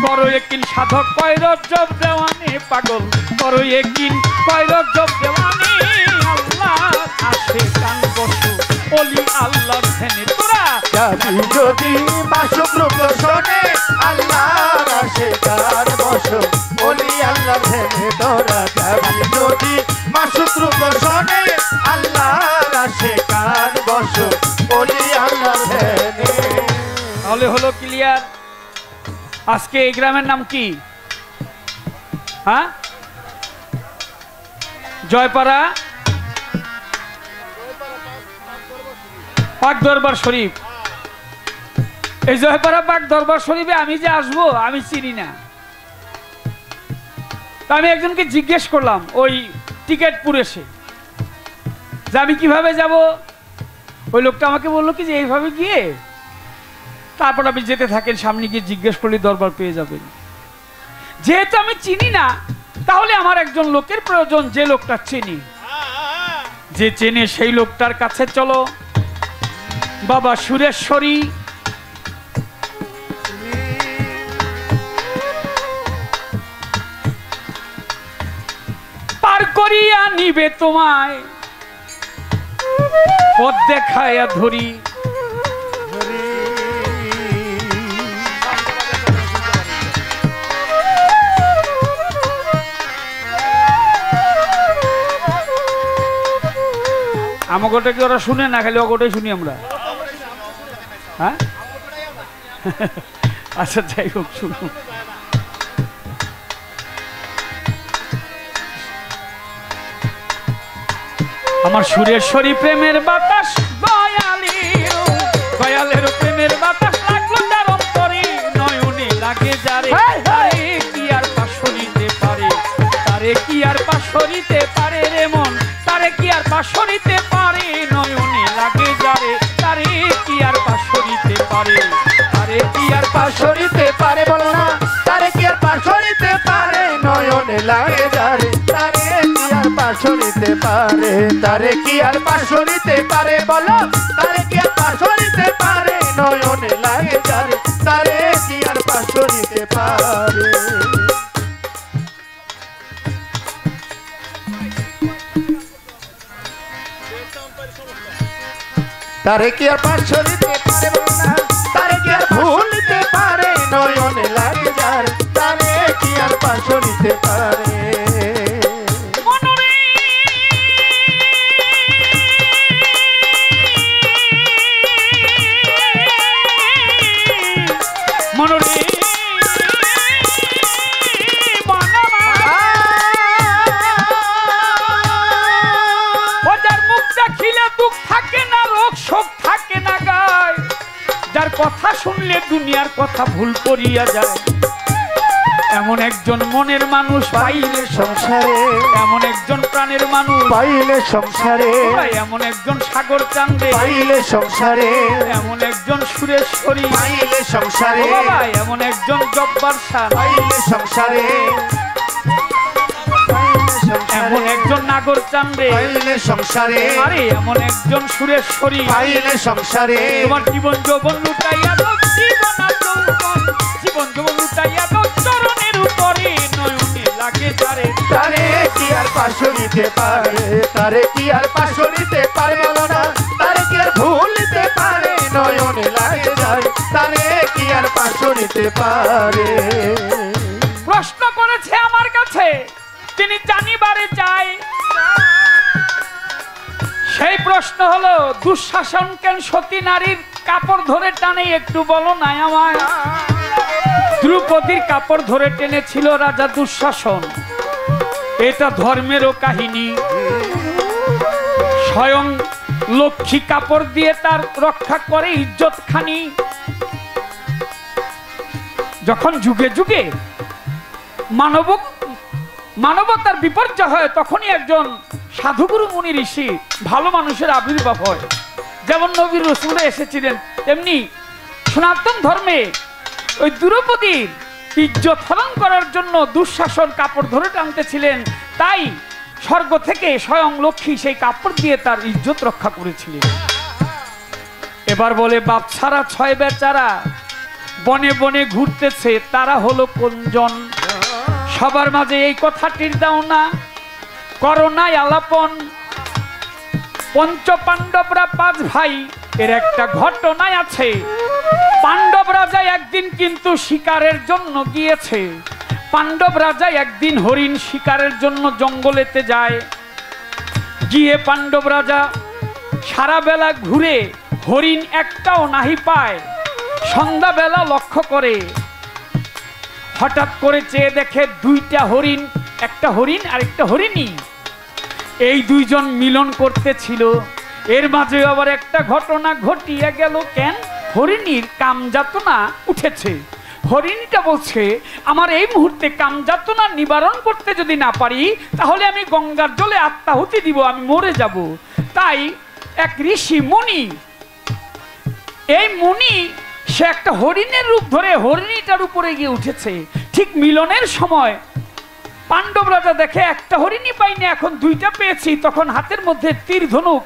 করো একিন সাধক কয় রজব দেওয়ানে, পাগল করো একিন কয় রজব দেওয়ানে। আল্লাহ আসে কান বসো ওলি আল্লাহ ধ্যানে তোরা যাবি যদি মাসুক রূপ দর্শনে আল্লাহর আশিকার বসো ওলি আল্লাহ ধ্যানে তোরা যাবি যদি মাসুক রূপ দর্শনে আল্লাহর আশিকার বসো ওলি আল্লাহ ধ্যানে। তাহলে হলো ক্লিয়ার। আজকে এই গ্রামের নাম কি? হ্যাঁ, জয়পাড়া পাক দরবার শরীফ। এই জয়পাড়া পাক দরবার শরীফে আমি যে আসবো আমি চিনি না। তা আমি একজনকে জিজ্ঞেস করলাম ওই টিকিটপুর এসে যে আমি কিভাবে যাব। ওই লোকটা আমাকে বললো কি যে এইভাবে গিয়ে তারপর আপনি যেতে থাকেন, সামনে গিয়ে জিজ্ঞেস করলে দরবার পেয়ে যাবেন। যেহেতু আমি চিনি না, তাহলে আমার একজন লোকের প্রয়োজন, যে লোকটা চিনি, যে চেনে সেই লোকটার কাছে চলো। বাবা সুরেশ্বরী পার করিয়া নিবে তোমায়, পথ দেখায়া ধরি। আমাকে কি ওরা শুনে না, খালি ওটাই শুনি আমরা। হ্যাঁ আচ্ছা যাই হোক, শুনুন। আমার সুরেশ্বরী প্রেমের বাতাস দয়ালের প্রেমের বাতাস লাগলো তার অন্তরে, নয়নে লাগে যারে, তারে কি আর পাশরিতে পারে, তারে কি আর পাশরিতে পারে রে মন, তারে কি আর পাশরিতে পারে, নয়নে লাগে যারে, তারে কি আর পাশরিতে পারে, তারে কি আর পাশরিতে পারে বলো না, তারে কি আর পাশরিতে পারে, নয়নে লাগে যারে, তারে কি আর পাশরিতে পারে, তারে কি আর পাশরিতে পারে বলো, তারে কি আর পাশরিতে পারে, নয়নে লাগে যারে, তারে কি আর পাশরিতে পারে। তারে কি আর পাশরিতে পারে বলো না, তারে কি আর ভুলতে পারে, নয়নে লাগে যারে, তারে কি আর পাশরিতে পারে। কথা শুনলে দুনিয়ার কথা ভুল করিয়া যায়, এমন একজন মনের মানুষ পাইলে সংসারে, এমন একজন প্রাণের মানুষ পাইলে সংসারে, এমন একজন সাগর চাঁদে পাইলে সংসারে, এমন একজন সুরেশ্বরী পাইলে সংসারে, বাবা এমন একজন জব্বার শাহ পাইলে সংসারে, এমন একজন নাগর চাঁদে পাইলে সংসারে, আরে এমন একজন সুরেশ্বরী পাইলে সংসারে। তোমার জীবন যৌবন লুটাইয়া দাও, জীবন যৌবন লুটাইয়া দাও চরণের উপরে, লাগে যারে, তারে কি আর পাশরিতে পারে, তারে কি আর পাশরিতে পারে বলো না, তারে কি আর ভুলতে পারে, নয়নে লাগে যারে, তারে কি আর পাশরিতে পারে। প্রশ্ন করেছে আমার কাছে, তিনি জানিবারে চায়। সেই প্রশ্ন হলো, দুঃশাসন কেন সতী নারীর কাপড় ধরে টানে, একটু বলো না আমায়। দ্রৌপদীর কাপড় ধরে টেনেছিল রাজা দুঃশাসন, এটা ধর্মেরও কাহিনী। স্বয়ং লক্ষ্মী কাপড় দিয়ে তার রক্ষা করে ইজ্জত খানি। যখন যুগে যুগে মানবতার বিপর্যয় হয়, তখনই একজন সাধুগুরু মুনি ঋষি ভালো মানুষের আবির্ভাব হয়। যেমন নবী রাসূল এসেছিলেন, তেমনি সনাতন ধর্মে ওই দ্রৌপদীর ইজ্জত হরণ করার জন্য দুঃশাসন কাপড় ধরে টানতেছিলেন, তাই স্বর্গ থেকে স্বয়ং লক্ষ্মী সেই কাপড় দিয়ে তার ইজ্জত রক্ষা করেছিলেন। এবার বলে, বাপ ছাড়া 6 বেচারা বনে বনে ঘুরতেছে, তারা হলো কোনজন? সবার মাঝে এই কথাটির দাও না, করোনায় আলাপন। পঞ্চ পাণ্ডবরা 5 ভাই, এর একটা ঘটনায় আছে। পাণ্ডব রাজা একদিন কিন্তু শিকারের জন্য গিয়েছে। পাণ্ডব রাজা একদিন হরিণ শিকারের জন্য জঙ্গলেতে যায়। গিয়ে পাণ্ডব রাজা সারা বেলা ঘুরে হরিণ একটাও নাহি পায়। সন্ধ্যাবেলা লক্ষ্য করে, হঠাৎ করে চেয়ে দেখে 2টা হরিণ, একটা হরিণ আর একটা হরিণী, এই 2 জন মিলন করতেছিল। এর মাঝে আবার একটা ঘটনা ঘটিয়ে গেল। কেন? হরিণীর কামযাতনা উঠেছে। হরিণীটা বলছে, আমার এই মুহূর্তে কামযাতনা নিবারণ করতে যদি না পারি, তাহলে আমি গঙ্গার জলে আত্মাহুতি দিব, আমি মরে যাব। তাই এক ঋষি মুনি, এই মুনি সে একটা হরিণের রূপ ধরে হরিণীটার উপরে গিয়ে উঠেছে। ঠিক মিলনের সময় পাণ্ডব রাজা দেখে একটা হরিণী পাইনি, এখন 2টা পেয়েছি। তখন হাতের মধ্যে তীর ধনুক,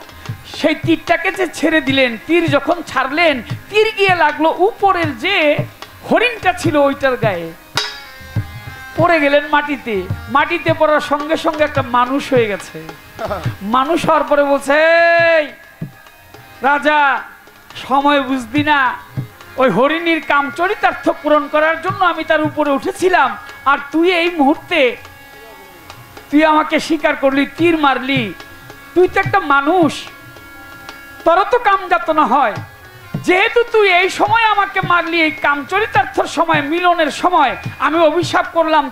সেই তীরটাকে যে ছেড়ে দিলেন, তীর যখন ছাড়লেন, তীর গিয়ে লাগলো উপরের যে হরিণটা ছিল ওইটার গায়ে। পড়ে গেলেন মাটিতে। মাটিতে পড়ার সঙ্গে সঙ্গে একটা মানুষ হয়ে গেছে। মানুষ হওয়ার পরে বলছে, এই রাজা, সময় বুঝবি না, ওই হরিণীর কাম চরিতার্থ পূরণ করার জন্য আমি তার উপরে উঠেছিলাম, আর তুই এই মুহূর্তে তুই আমাকে স্বীকার করলি, তীর মারলি। তুই তো একটা মানুষ, তোর তো কাম যাতনা হয়। যেহেতু তুই এই সময় আমাকে মারলি, এই কাম চরিতার্থর সময়, মিলনের সময়, আমি অভিশাপ করলাম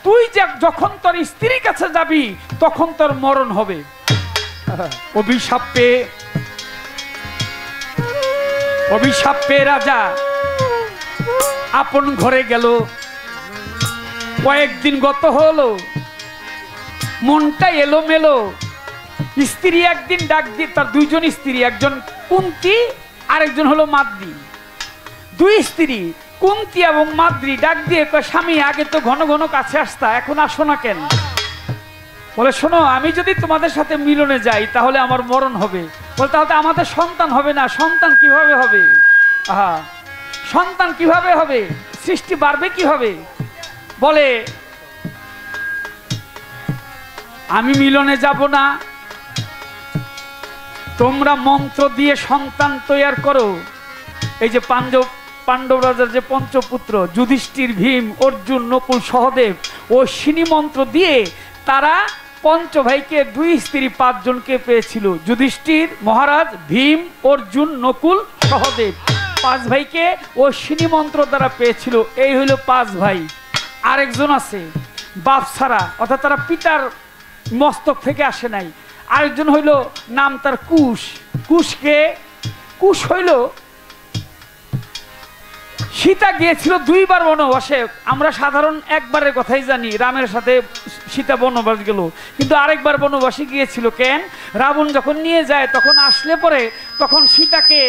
তুই যখন তোর স্ত্রীর কাছে যাবি তখন তোর মরণ হবে। অভিশাপ পেয়ে রাজা আপন ঘরে গেল। কয়েকদিন গত হলো, মনটা এলোমেলো। স্ত্রী একদিন ডাক দিয়ে, তার 2 জন স্ত্রী, একজন কুন্তী আর একজন হলো মাদ্রী। 2 স্ত্রী কুন্তী এবং মাদ্রী ডাক দিয়ে কয়, স্বামী, আগে তো ঘন ঘন কাছে আসতা, এখন আসো না কেন? বলে, শোনো, আমি যদি তোমাদের সাথে মিলনে যাই তাহলে আমার মরণ হবে। বলে, তাহলে আমাদের সন্তান হবে না। সন্তান কিভাবে হবে? সন্তান কিভাবে হবে? সৃষ্টি বাড়বে কিভাবে? বলে, আমি মিলনে যাব না, তোমরা মন্ত্র দিয়ে সন্তান তৈরি করো। এই যে পাণ্ডব রাজার যে পঞ্চপুত্র যুধিষ্ঠির, ভীম, অর্জুন, নকুল, সহদেব, অশ্বিনী মন্ত্র দিয়ে তারা 5 ভাইকে 2 স্ত্রী 5 জনকে পেয়েছিল। যুধিষ্ঠির মহারাজ, ভীম, অর্জুন, নকুল, সহদেব 5 ভাইকে অশ্বিনী মন্ত্র দ্বারা পেয়েছিল। এই হইল 5 ভাই। আরেকজন আছে বাপ ছাড়া, অর্থাৎ তারা পিতার মস্তক থেকে আসে নাই। আরেকজন হইল, নাম তার কুশ। কুশ হইল, সীতা গিয়েছিল 2 বার বনবাসে। আমরা সাধারণ একবারের কথাই জানি, রামের সাথে সীতা বনবাস গেল, কিন্তু আরেকবার বনবাসে গিয়েছিল। কেন? রাবণ যখন নিয়ে যায়, তখন আসলে পরে তখন সীতাকে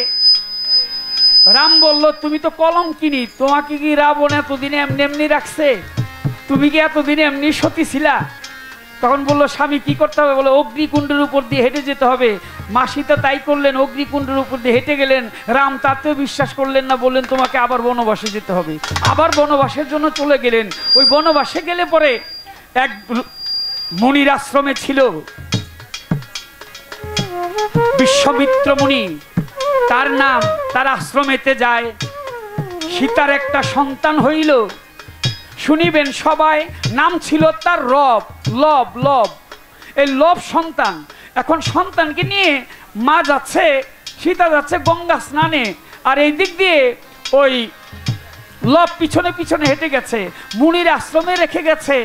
রাম বলল, তুমি তো কলঙ্কিনী, তোমাকে কি রাবণ এতদিনে এমনি এমনি রাখছে? তুমি কি এতদিনে এমনি সতী ছিলা? তখন বললো স্বামী কি করতে হবে? বলে অগ্নিকুণ্ডের উপর দিয়ে হেঁটে যেতে হবে। মা সীতা তাই করলেন, অগ্নিকুণ্ডের উপর দিয়ে হেঁটে গেলেন। রাম তাতেও বিশ্বাস করলেন না, বললেন তোমাকে আবার বনবাসে যেতে হবে। আবার বনবাসের জন্য চলে গেলেন। ওই বনবাসে গেলে পরে এক মুনির আশ্রমে ছিল বিশ্বমিত্র মুনি, তার নাম। তার আশ্রমেতে যায়। সীতার একটা সন্তান হইল, শুনিবেন সবাই, নাম ছিল তার লব। এই লব সন্তান। এখন সন্তানকে নিয়ে মা যাচ্ছে, সীতা যাচ্ছে গঙ্গা স্নানে, আর এই দিক দিয়ে ওই লব পিছনে পিছনে হেঁটে গেছে, মুনির আশ্রমে রেখে গেছে।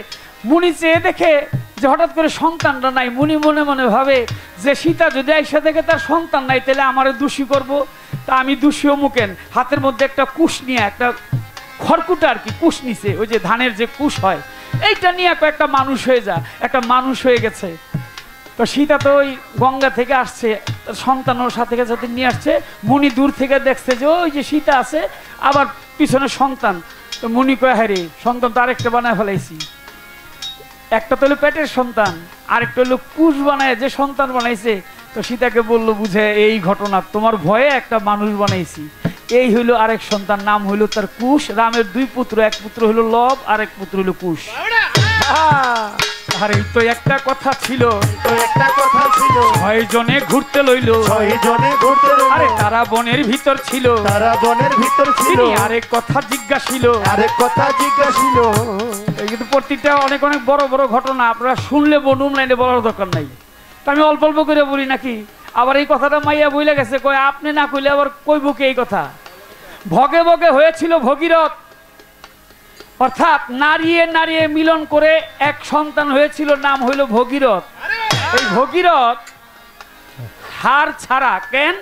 মুনি চেয়ে দেখে যে হঠাৎ করে সন্তানটা নাই। মুনি মনে মনে ভাবে যে সীতা যদি আইসা দেখে তার সন্তান নাই, তাহলে আমারে দোষী করব। তা আমি দোষীও মুখেন, হাতের মধ্যে একটা কুশ নিয়ে, একটা খড়কুটা আর কি, কুশ নিছে, ওই যে ধানের যে কুশ হয়, এইটা নিয়ে একটা মানুষ হয়ে যা, একটা মানুষ হয়ে গেছে। তো সীতা তো ওই গঙ্গা থেকে আসছে, সন্তান ওর সাথে সাথে নিয়ে আসছে। মুনি দূর থেকে দেখছে যে ওই যে সীতা আছে, আবার পিছনে সন্তান। তো মুনি কয়, হ্যাঁ রে, সন্তান তো আরেকটা বানায় ফেলাইছি। একটা তো হলো পেটের সন্তান, আরেকটা হলো কুশ বানায় যে সন্তান বানাইছে। তো সীতাকে বললো, বুঝে এই ঘটনা, তোমার ভয়ে একটা মানুষ বানাইছি। এই হইল আরেক সন্তান, নাম হইল তার কুশ। রামের দুই পুত্র, এক পুত্র হইল লব, আরেক পুত্র হইল কুশ। আরে তো একটা কথা ছিল, ছয়জনে ঘুরতে লইল, আরে তারা বনের ভিতর ছিল, আরেক কথা জিজ্ঞাসিল। কিন্তু প্রত্যেকটা অনেক অনেক বড় বড় ঘটনা, আপনারা শুনলে বলুন, লাইনে বলার দরকার নাই। তো আমি অল্প অল্প করে বলি নাকি। আবার এই কথাটা মাইয়া বইলে গেছে, কয় আপনি না কইলে আবার কইব কে এই কথা। ভগে ভগে হয়েছিল ভগীরথ, অর্থাৎ নারীয়ে নারীয়ে মিলন করে এক সন্তান হয়েছিল, নাম হইল ভগীরথ। এই ভগীরথ হাড় ছাড়া, কেন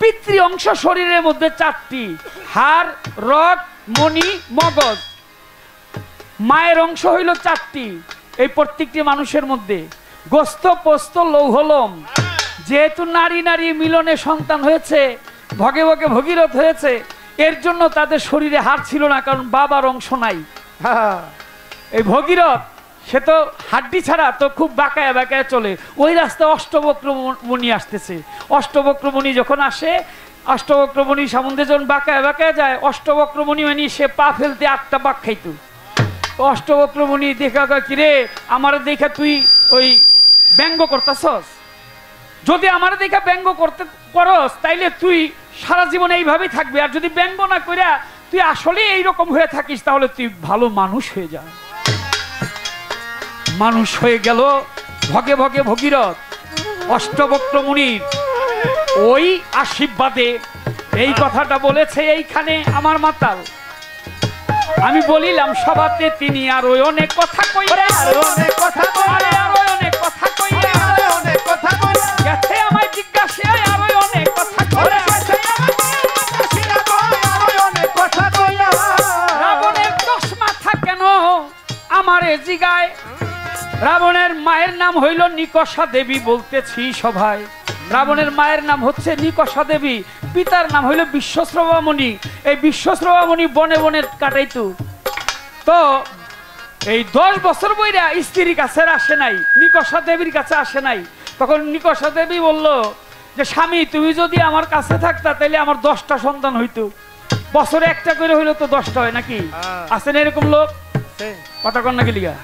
পিতৃ অংশ শরীরের মধ্যে 4টি, হাড়, রগ, মণি, মগজ। মায়ের অংশ হইল 4টি এই প্রত্যেকটি মানুষের মধ্যে, গোস্ত, পোস্ত, লৌহলম। যেহেতু নারী নারী মিলনে সন্তান হয়েছে, ভগে ভগে ভগীরথ হয়েছে, এর জন্য তাদের শরীরে হাড় ছিল না, কারণ বাবার অংশ নাই। এই ভগীরথ সে তো হাড্ডি ছাড়া তো খুব বাঁকায় বাঁকায় চলে। ওই রাস্তায় অষ্টবক্র মুনি আসতেছে। অষ্টবক্র মুনি যখন আসে, অষ্টবক্র মুনি সম্বন্ধে যখন বাঁকায় বাঁকায় যায়, অষ্টবক্র মুনি মানে সে পা ফেলতে 8টা বাঘ খাইতো। অষ্টবক্র মুনি দেখা, কিরে আমার দেখা তুই ওই ব্যঙ্গ করতেছস? যদি আমার দেখা ব্যঙ্গ করতে করস, তাইলে তুই সারা জীবন এইভাবেই থাকবি। আর যদি ব্যঙ্গ না কইরা তুই আসলে এইরকম হয়ে থাকিস, তাহলে তুই ভালো মানুষ হয়ে যা। মানুষ হয়ে গেল ভগে ভগে ভগীরথ। অষ্টবক্র মুনির ওই আশীর্বাদে এই কথাটা বলেছে। এইখানে আমার মাতাল, আমি বলিলাম সভাতে তিনি আর ওই অনেক কথা কইরা, অনেক কথা কইরা, অনেক কথা কইরা, অনেক কথা কইরা গেছে আমায় জিজ্ঞাসা, আর ওই অনেক কথা কইরা, অনেক কথা কইরা। রাবণের 10 মাথা কেন আমারে জিগায়? রাবণের মায়ের নাম হইল নিকষা দেবী, বলতেছি সভায়। রাবণের মায়ের নাম হচ্ছে নিকষা দেবী, পিতার নাম হইল বিশ্বশ্রবামণি। এই বিশ্বশ্রবামণি বনে বনে কাটাইতো। তো এই 10 বছর বইরা স্ত্রীর কাছে আসে নাই, নিকষা দেবীর কাছে আসে নাই। তখন নিকষা দেবী বলল যে স্বামী, তুমি যদি আমার কাছে থাকতা তাহলে আমার 10টা সন্তান হইতো। বছরে একটা করে হইলো তো 10টা হয় নাকি? আছে না এরকম লোক? কথা কন নাকি লিগা,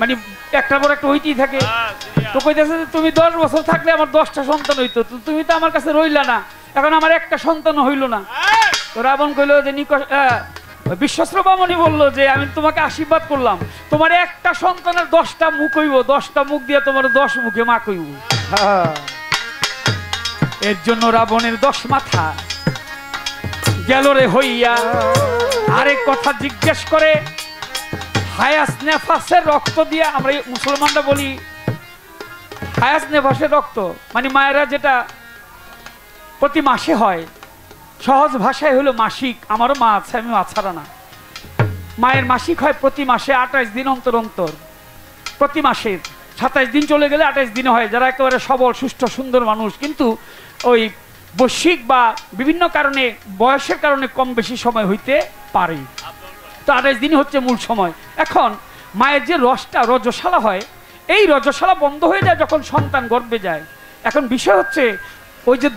মানে একটার পর একটা হইতেই থাকে। তো কইতেছে তুমি 10 বছর থাকলে আমার 10টা সন্তান হইতো, তুমি তো আমার কাছে রইলা না, এখন আমার একটা সন্তান হইল না। তো রাবণ কইল যে বিশ্বশ্রবামণি বলল যে আমি তোমাকে আশীর্বাদ করলাম, তোমার একটা সন্তানের 10টা মুখ হইব, 10টা মুখ দিয়ে তোমার 10 মুখে মা কইব। এর জন্য রাবণের 10 মাথা গেল রে হইয়া। আরেক কথা জিজ্ঞেস করে, হায়াস নেফাসের রক্ত দিয়ে, আমরা মুসলমানরা বলি হায়াস নেফাসের রক্ত, মানে মায়েরা যেটা প্রতি মাসে হয়, সহজ ভাষায় হলো মাসিক। আমারও মা আছে, আমি মা ছাড়া না। মায়ের মাসিক হয় প্রতি মাসে 28 দিন অন্তর অন্তর। প্রতি মাসের 27 দিন চলে গেলে 28 দিনে হয়, যারা একেবারে সবল সুষ্ঠু সুন্দর মানুষ। কিন্তু ওই বৈশ্বিক বা বিভিন্ন কারণে, বয়সের কারণে কম বেশি সময় হইতে পারে। তো 28 দিনই হচ্ছে মূল সময়। এখন মায়ের যে রসটা রজস্বালা হয়, এই রজস্বালা বন্ধ হয়ে যায় যখন সন্তান গর্ভে যায়। এখন বিষয় হচ্ছে ওই যে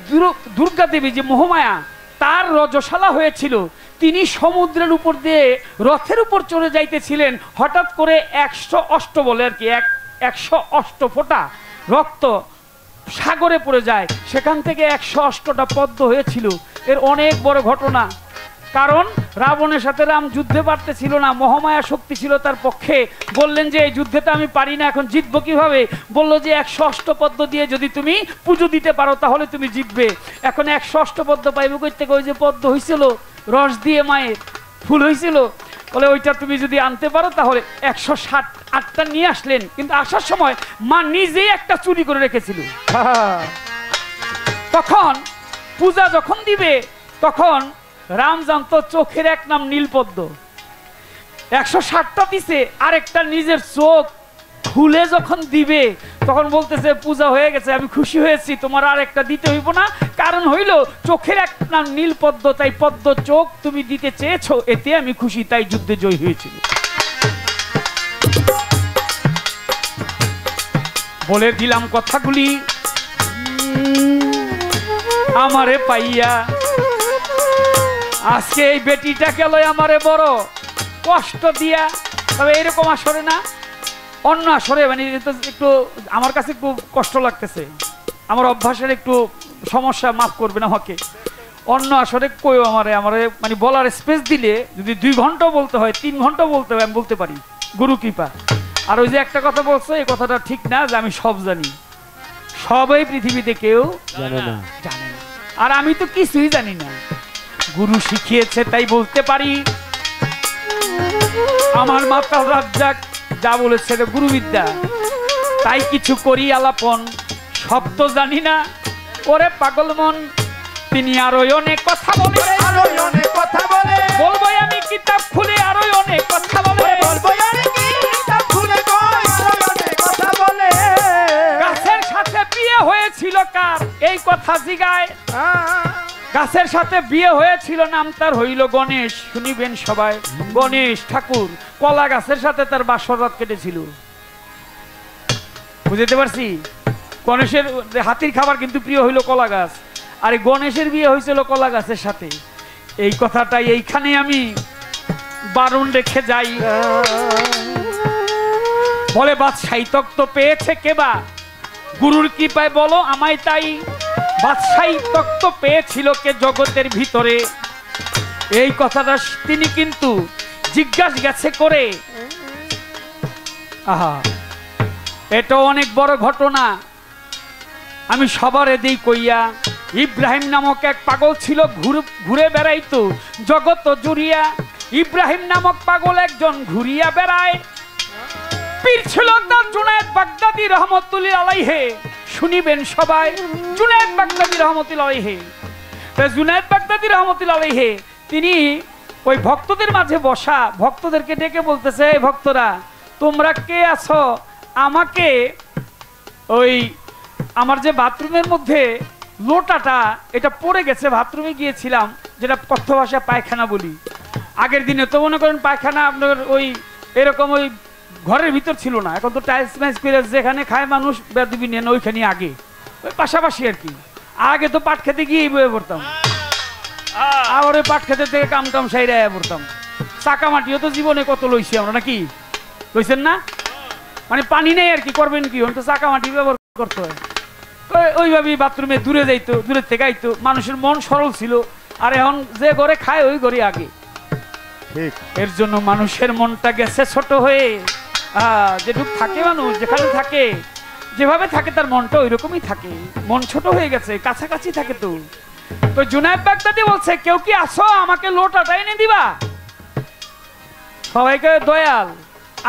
দুর্গা দেবী যে মোহমায়া, তার রজস্বালা হয়েছিল, তিনি সমুদ্রের উপর দিয়ে রথের উপর চলে যাইতেছিলেন, হঠাৎ করে 108 বলে আর কি 108 ফোঁটা রক্ত সাগরে পড়ে যায়, সেখান থেকে 108টা পদ্ম হয়েছিল। এর অনেক বড় ঘটনা, কারণ রাবণের সাথে রাম যুদ্ধে পারতেছিল না, মহামায়া শক্তি ছিল তার পক্ষে। বললেন যে এই যুদ্ধে তো আমি পারি না, এখন জিতবো কিভাবে? বললো যে 108 পদ্ম দিয়ে যদি তুমি পুজো দিতে পারো তাহলে তুমি জিতবে। এখন 108 পদ্ম পাইবে কই থেকে? ওই যে পদ্ম হয়েছিল রস দিয়ে মায়ের ফুল হয়েছিল, বলে ওইটা তুমি যদি আনতে পারো তাহলে 108টা নিয়ে আসলেন। কিন্তু আসার সময় মা নিজেই একটা চুরি করে রেখেছিল। তখন পূজা যখন দিবে তখন রাম জানতো চোখের এক নাম নীলপদ্ম, 108টা দিছে, আরেকটা নিজের চোখ খুলে যখন দিবে তখন বলতেছে পূজা হয়ে গেছে, আমি খুশি হয়েছি, তোমার আর একটা দিতে হইব না, কারণ হইল চোখের এক নাম নীলপদ্ম, তাই পদ্ম চোখ তুমি দিতে চেয়েছো, এতে আমি খুশি, তাই যুদ্ধে জয় হয়েছিল। বলে দিলাম কথাগুলি আমারে পাইয়া, আজকে এই বেটিটা গেল আমারে বড় কষ্ট দিয়া। তবে এরকম আসরে না, অন্য আসরে মানে একটু আমার কাছে একটু কষ্ট লাগতেছে, আমার অভ্যাসের একটু সমস্যা, মাফ করবেন আমাকে। অন্য আসরে কইও আমারে মানে বলার স্পেস দিলে যদি 2 ঘন্টাও বলতে হয়, 3 ঘন্টাও বলতে হয়, আমি বলতে পারি, গুরু কৃপা। আর ওই যে একটা কথা বলছো, এই কথাটা ঠিক না যে আমি সব জানি, সবাই পৃথিবীতে কেউ জানে না। আর আমি তো কিছুই জানি না, গুরু শিখিয়েছে তাই বলতে পারি। আমার মাতা রাজ্জাক যা বলেছে গুরুবিদ্যা, তাই কিছু করি আলাপন, সব তো জানি না। ওরে পাগল মন, তিনি আরো অনেক কথা বলে, বলবো আমি কিতাব খুলে আরো অনেক কথা বলে, গাছের সাথে বিয়ে হয়েছিল কার এই কথা জিগায়। গাছের সাথে বিয়ে হয়েছিল, নাম তার হইল গণেশ, শুনিবেন সবাই। গণেশ ঠাকুর কলা গাছের সাথে তার বাসর রাত কেটেছিল, বুঝতে পারছি? গণেশের হাতির খাবার কিন্তু প্রিয় হইল কলা গাছ, আর গণেশের বিয়ে হয়েছিল কলা গাছের সাথে। এই কথাটাই এইখানে আমি বারণ রেখে যাই। বলে বাদশাহী তক্ত পেয়েছে কেবা, গুরুর কৃপায় বলো আমায় তাই। বাদশাহী তক্ত পেয়েছিল কে জগতের ভিতরে, এই কথাটা তিনি কিন্তু জিজ্ঞাসা গেছে করে। আহা, এটা অনেক বড় ঘটনা, আমি সবারে দেই কইয়া। ইব্রাহিম নামক এক পাগল ছিল, ঘুরে বেড়াইতো জগৎ জুড়িয়া। ইব্রাহিম নামক পাগল একজন ঘুরিয়া বেড়ায়, পীর ছিল তার জুনায়েদ বাগদাদী রহমতুল্লাহ আলাইহি, শুনিবেন সবাই। জুনায়েদ বাগদাদী রহমতুল্লাহ আলাইহি, জুনায়েদ বাগদাদী রহমতুল্লাহ আলাইহি তিনি ওই ভক্তদের মাঝে বসা, ভক্তদেরকে ডেকে বলতেছে, এই ভক্তরা তোমরা কে আছো, আমাকে ওই আমার যে বাথরুমের মধ্যে লোটাটা এটা পড়ে গেছে, বাথরুমে গিয়েছিলাম, যেটা কথ্য ভাষায় পায়খানা বলি। আগের দিনে তো মনে করেন পায়খানা আপনার ওই এরকম ওই ঘরের ভিতর ছিল না, এখন তো টাইলস ম্যাচ করে যেখানে খায় মানুষ বেদবি নেন ওইখানে, আগে ওই পাশাপাশি আর কি। আগে তো পাট খেতে গিয়ে বয়ে পড়তাম, আবার ওই পাট খেতে থেকে কাম টাম সাইরে পড়তাম। চাকা মাটিও তো জীবনে কত লইছি আমরা, নাকি লইছেন না? মানে পানি নেই আর কি, করবেন কি, তো চাকা মাটি ব্যবহার করতে হয়। তো ওইভাবেই বাথরুমে দূরে যাইতো, দূরের থেকে আইতো, মানুষের মন সরল ছিল। আর এখন যে ঘরে খায় ওই ঘরে আগে, এর জন্য মানুষের মনটা গেছে ছোট হয়ে। যেটুক থাকে মানুষ, যেখানে থাকে, যেভাবে থাকে তার মনটা ওই রকমই থাকে, মন ছোট হয়ে গেছে, কাছাকাছি থাকে। তো জুনায়েদ বাগদাদী বলছে, কেউ কি আসো, আমাকে লোটাটা এনে দিবা। সবাইকে দয়াল,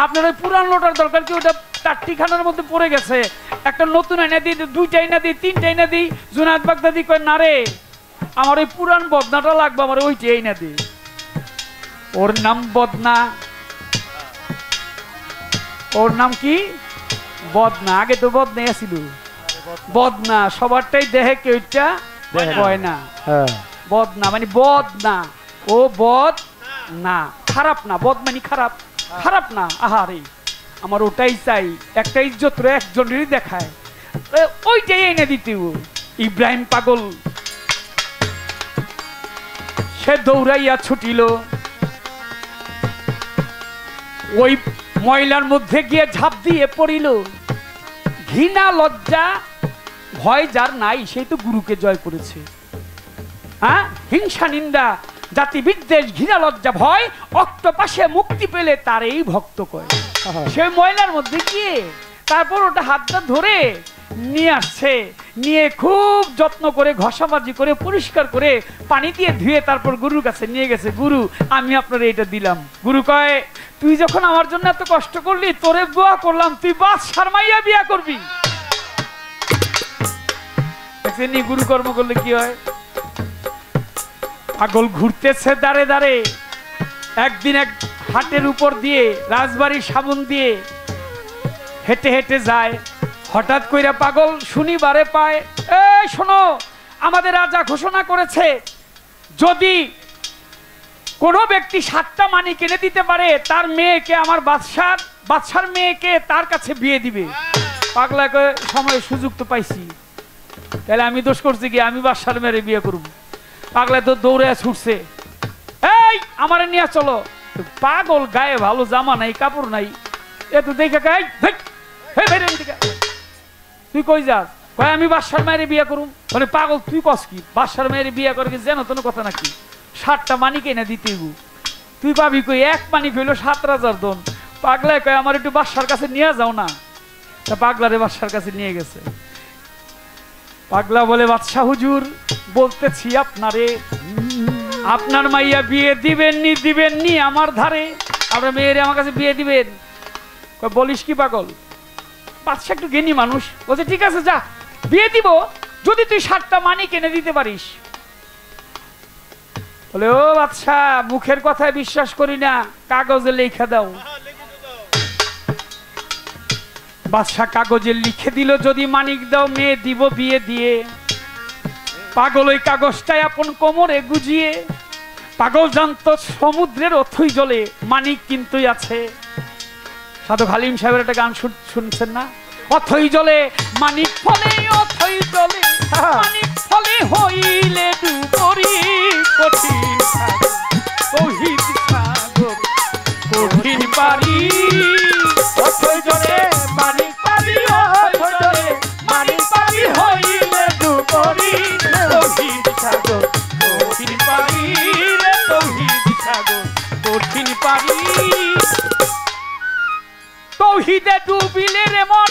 আপনার ওই পুরান লোটার দরকার কি, ওটা টাট্টিখানার মধ্যে পড়ে গেছে, একটা নতুন এনে দিই, 2টা এনে দিই, 3টা এনে দিই। জুনায়েদ বাগদাদী কয়, না রে, আমার ওই পুরান বদনাটা লাগবে, আমার ওইটা এনে দিই। ওর নাম বদনা, ওর নাম কি বদনা, আগে তো বদনাই ছিল, বদনা সবারটাই দেহে কেউটা কয় না, বদনা মানে বদনা, ও বদ না, খারাপ না, বদ মানে খারাপ, খারাপ না। আহারে আমার ওটাই চাই, একটা ইজ্জত রে একজনেরই দেখায়, ওইটাই এনে দিতে। ইব্রাহিম পাগল, সে দৌড়াইয়া ছুটিল, ওই ময়লার মধ্যে গিয়ে ঝাঁপ দিয়ে পড়িল। ঘৃণা লজ্জা ভয় যার নাই সেই তো গুরুকে জয় করেছে। হ্যাঁ, হিংসা নিন্দা জাতি বিদ্বেষ ঘৃণা লজ্জা ভয় অক্টোপাসে মুক্তি পেলে তার এই ভক্ত কয়। সে ময়লার মধ্যে গিয়ে তারপর ওটা হাতটা ধরে নিয়ে আসছে, নিয়ে খুব যত্ন করে ঘষাবাজি করে পরিষ্কার করে পানি দিয়ে ধুয়ে তারপর গুরুর কাছে নিয়ে গেছে। গুরু, আমি আপনার এটা দিলাম। গুরু কয়, তুই যখন আমার জন্য এত কষ্ট করলি, তোরে দোয়া করলাম তুই বাদশার মাইয়া বিয়া করবি। গুরু কর্ম করলে কি হয়? পাগল ঘুরতেছে দাঁড়ে দাঁড়ে। একদিন এক হাটের উপর দিয়ে রাজবাড়ির সামন দিয়ে হেঁটে হেঁটে যায়। হঠাৎ কইরা পাগল শনিবারে পায়, এই শোনো, আমাদের রাজা ঘোষণা করেছে যদি কোনো ব্যক্তি 7টা মানি কিনে দিতে পারে তার মেয়েকে আমার বাদশার মেয়েকে তার কাছে বিয়ে দিবে। পাগলাকে সময় সুযোগ তো পাইছি, তাহলে আমি দোষ করছি কি? আমি বাদশার মেয়েরে বিয়ে করব। পাগলা তো দৌড়ে ছুটছে, এই আমারে নিয়ে চলো। পাগল গায়ে ভালো জামা নাই, কাপড় নাই, এত দেখে গাই তুই কই যাস? কয় আমি বাদশার মেয়েরে বিয়ে করুম। বলে পাগল তুই কস কি? বাদশার মেয়েরে বিয়ে করে যেন তেন কথা নাকি? 7টা মানি কিনে দিতে তুই পাবি কই? এক মানি হইল 7,000 দন। পাগলায় কয় আমার একটু বাদশার কাছে নিয়ে যাও না। তা পাগলারে বাদশার কাছে নিয়ে গেছে। পাগলা বলে, বাদশাহ হুজুর, বলতেছি আপনারে, আপনার মাইয়া বিয়ে দিবেননি আমার ধারে, আপনার মেয়েরে আমার কাছে বিয়ে দিবেন। বলিস কি পাগল? বাদশা একটু জ্ঞানী মানুষ, বলছে ঠিক আছে যা, বিয়ে দিব যদি তুই 7টা মানি কিনে দিতে পারিস। বলে, ও বাদশা, মুখের কথায় বিশ্বাস করি না, কাগজে লেখা দাও। বাদশা কাগজে লিখে দিল, যদি মানিক দাও মেয়ে দিব বিয়ে দিয়ে। পাগল ওই কাগজটাই আপন কোমরে গুজিয়ে, পাগল জানত সমুদ্রের অথই জলে মানিক কিন্তু আছে। সাধক হালিম সাহেবের একটা গান শুনছেন না? অথই জলে মানিক ফলে, অথই জলে মানিক ফলে হইলে ডুবরি কঠিন কহিত সাগর কঠিন পারি। অথই জলে মানিক পাবি, অথই জলে মানিক পাবি হইলে ডুবরি কঠিন সাগর কঠিন পারি রে, কহিত সাগর কঠিন পারি। তৌহিদে ডুবিলে রে মন,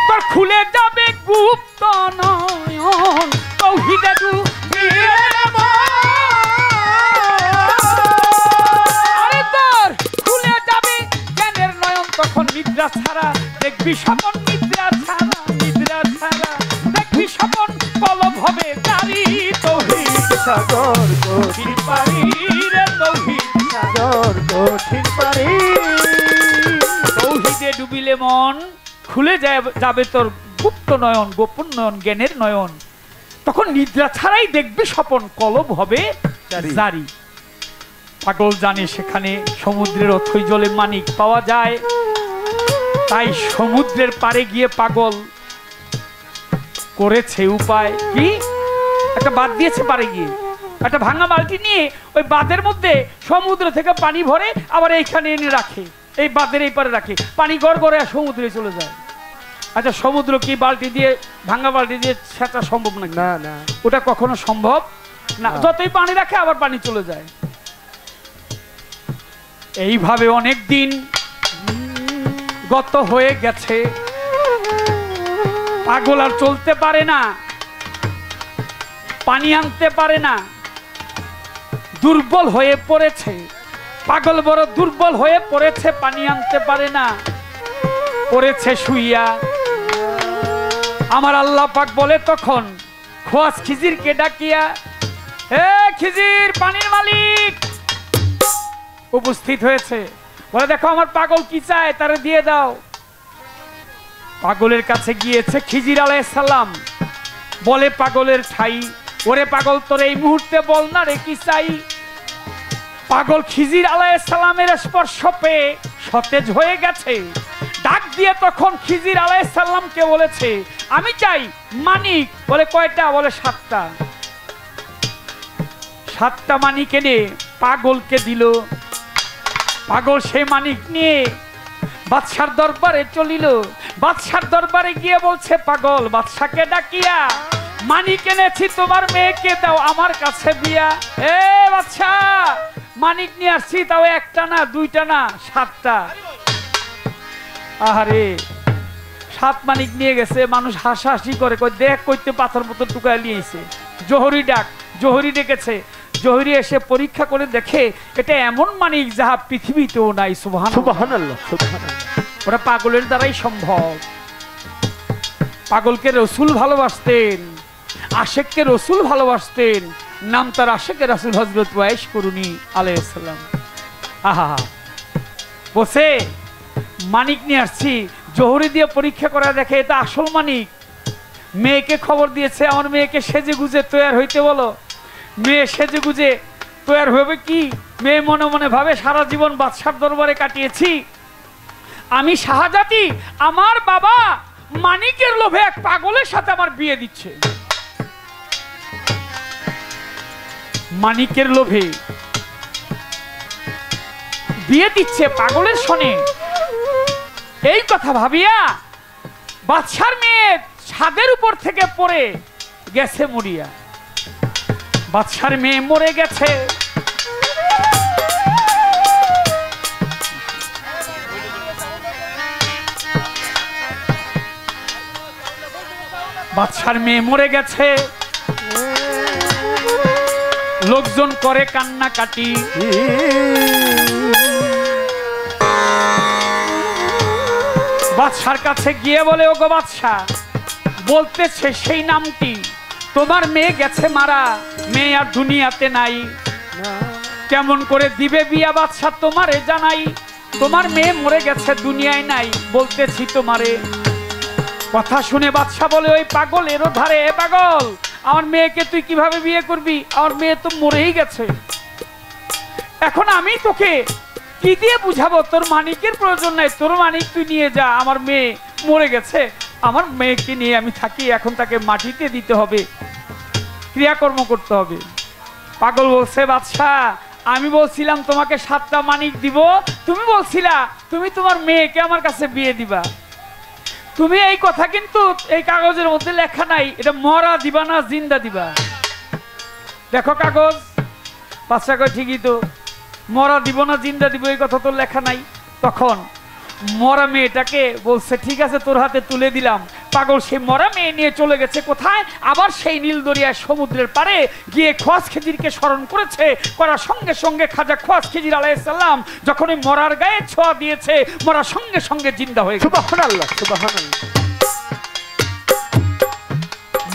তোর খুলে যাবে গুপ্ত নয়ন। তৌহিদে ডুবিলে রে মন, আরে তোর খুলে যাবে জ্ঞানের নয়ন। তখন নিদ্রা ছাড়া দেখবি স্বপন, নিদ্রা ছাড়া দেখবি স্বপন, কলম হবে জারি। তৌহিদ সাগর কঠিন পারি রে, তৌহিদ সাগর কঠিন পারি। তৌহিদে ডুবিলে মন, খুলে যাবে তোর গুপ্ত নয়ন, গোপন নয়ন, জ্ঞানের নয়ন। তখন নিদ্রা ছাড়াই দেখবি স্বপন, কলব হবে জারি। পাগল জানে সেখানে সমুদ্রের অথই জলে মানিক পাওয়া যায়। তাই সমুদ্রের পাড়ে গিয়ে পাগল করেছে উপায় কি? একটা বাঁধ দিয়েছে পাড়ে গিয়ে, একটা ভাঙা বালতি নিয়ে ওই বাঁধের মধ্যে সমুদ্র থেকে পানি ভরে আবার এইখানে এনে রাখে, এই বাঁধের এই পারে রাখে, পানি গড় গড়ে সমুদ্রে চলে যায়। আচ্ছা, সমুদ্র কি বালতি দিয়ে, ভাঙা বালতি দিয়ে সেটা সম্ভব নাকি? না না, ওটা কখনো সম্ভব না। যতই পানি রাখে আবার পানি চলে যায়। এইভাবে অনেক দিন গত হয়ে গেছে, পাগল আর চলতে পারে না, পানি আনতে পারে না, দুর্বল হয়ে পড়েছে। পাগল বড় দুর্বল হয়ে পড়েছে, পানি আনতে পারে না, পড়েছে শুইয়া। আমার আল্লাহ পাক বলে তখন খোয়াজ খিজিরকে ডাকিয়া, হে খিজির, পানির মালিক উপস্থিত হয়েছে। বলে, দেখো আমার পাগল কি চায়, তারে দিয়ে দাও। পাগলের কাছে গিয়েছে খিজির আলাইহিস সালাম। বলে পাগলের ঠাই, ওরে পাগল, তোর এই মুহূর্তে বল না রে কি চাই। পাগল খিজির আলাইহিস সালামের স্পর্শ পেয়ে সতেজ হয়ে গেছে। ডাক দিয়ে তখন খিজির আলাইহিস সালামকে বলেছে, আমি চাই মানিক। বলে কয়টা? বলে 7টা। 7টা মানিক এনে পাগলকে দিল। পাগল সেই মানিক নিয়ে বাদশার দরবারে চলিল। বাদশার দরবারে গিয়ে বলছে পাগল বাদশাকে ডাকিয়া, মানিক এনেছি, তোমার মেয়েকে দাও আমার কাছে বিয়া। এ বাদশা, মানিক নিয়ে আসছি, তাও 1টা না 2টা না 7টা। আহারে 7 মানিক নিয়ে গেছে। মানুষ হাসাহাসি করে, কই দেখ কইতে পাথর মতো টুকায় নিয়েছে। জোহরি ডাক, জোহরি ডেকেছে। জোহরি এসে পরীক্ষা করে দেখে এটা এমন মানিক যাহা পৃথিবীতেও নাই। সুবহানাল্লাহ, সুবহানাল্লাহ। ওরা পাগলের দ্বারাই সম্ভব। পাগলকে রসুল ভালোবাসতেন, আশেককে রসুল ভালোবাসতেন। নাম তার আশেকে রাসূল হযরত ওয়াইস করুনি আলাইহিস সালাম। আহা, বসে মানিক নিয়ে আসছি। জোহরি দিয়ে পরীক্ষা করা দেখে এটা আসল মানিক। মেয়েকে খবর দিয়েছে, আমার মেয়েকে সেজে গুজে তৈয়ার হইতে বলো। মেয়ে সেজে গুজে তৈয়ার হবে কি? মেয়ে মনে মনে ভাবে সারা জীবন বাদশার দরবারে কাটিয়েছি আমি শাহজাতি, আমার বাবা মানিকের লোভে এক পাগলের সাথে আমার বিয়ে দিচ্ছে। মানিকের লোভে বিয়ে দিচ্ছে পাগলের শোনে। এই কথা ভাবিয়া বাদশার মেয়ে ছাদের উপর থেকে পড়ে গেছে মরিয়া। বাদশার মেয়ে মরে গেছে। বাদশার মেয়ে মরে গেছে। লোকজন করে কান্নাকাটি। বাদশার কাছে গিয়ে বলে, ওগো বাদশা, বলতেছে সেই নামটি, তোমার মেয়ে গেছে মারা, মেয়ে আর দুনিয়াতে নাই, কেমন করে দিবে বিয়া বাদশা তোমারে জানাই। তোমার মেয়ে মরে গেছে, দুনিয়ায় নাই, বলতেছি তোমারে। কথা শুনে বাদশা বলে, ওই পাগলেরও ধারে, এ পাগল, আমার মেয়েকে তুই কিভাবে বিয়ে করবি? আমার মেয়ে তো মরেই গেছে। এখন আমি তোকে কি দিয়ে বুঝাবো? তোর মানিকের প্রয়োজন নাই, তোর মানিক তুই নিয়ে যা, আমার মেয়ে মরে গেছে, আমার মেয়েকে নিয়ে আমি থাকি, এখন তাকে মাটিতে দিতে হবে, ক্রিয়াকর্ম করতে হবে। পাগল বলছে, বাদশা, আমি বলছিলাম তোমাকে 7টা মানিক দিব, তুমি বলছিলা তুমি তোমার মেয়েকে আমার কাছে বিয়ে দিবা। তুমি এই কথা কিন্তু এই কাগজের মধ্যে লেখা নাই, এটা মরা দিবা না জিন্দা দিবা। দেখো কাগজ। বাদশা কয়, ঠিকই তো, মরা দিব না জিন্দা দিব এই কথা তো লেখা নাই। তখন মরা মেয়েটাকে বলছে, ঠিক আছে তোর হাতে তুলে দিলাম। পাগল সেই মরা মেয়ে নিয়ে চলে গেছে কোথায়? আবার সেই নীল দরিয়ায় সমুদ্রের পারে গিয়ে খোয়াজ খিজিরকে স্মরণ করেছে। করার সঙ্গে সঙ্গে খাজা খোয়াজ খিজির আলাইহিস সালাম যখন ওই মরার গায়ে ছোঁয়া দিয়েছে, মরার সঙ্গে সঙ্গে জিন্দা হয়ে গেছে। সুবহানাল্লাহ, সুবহানাল্লাহ।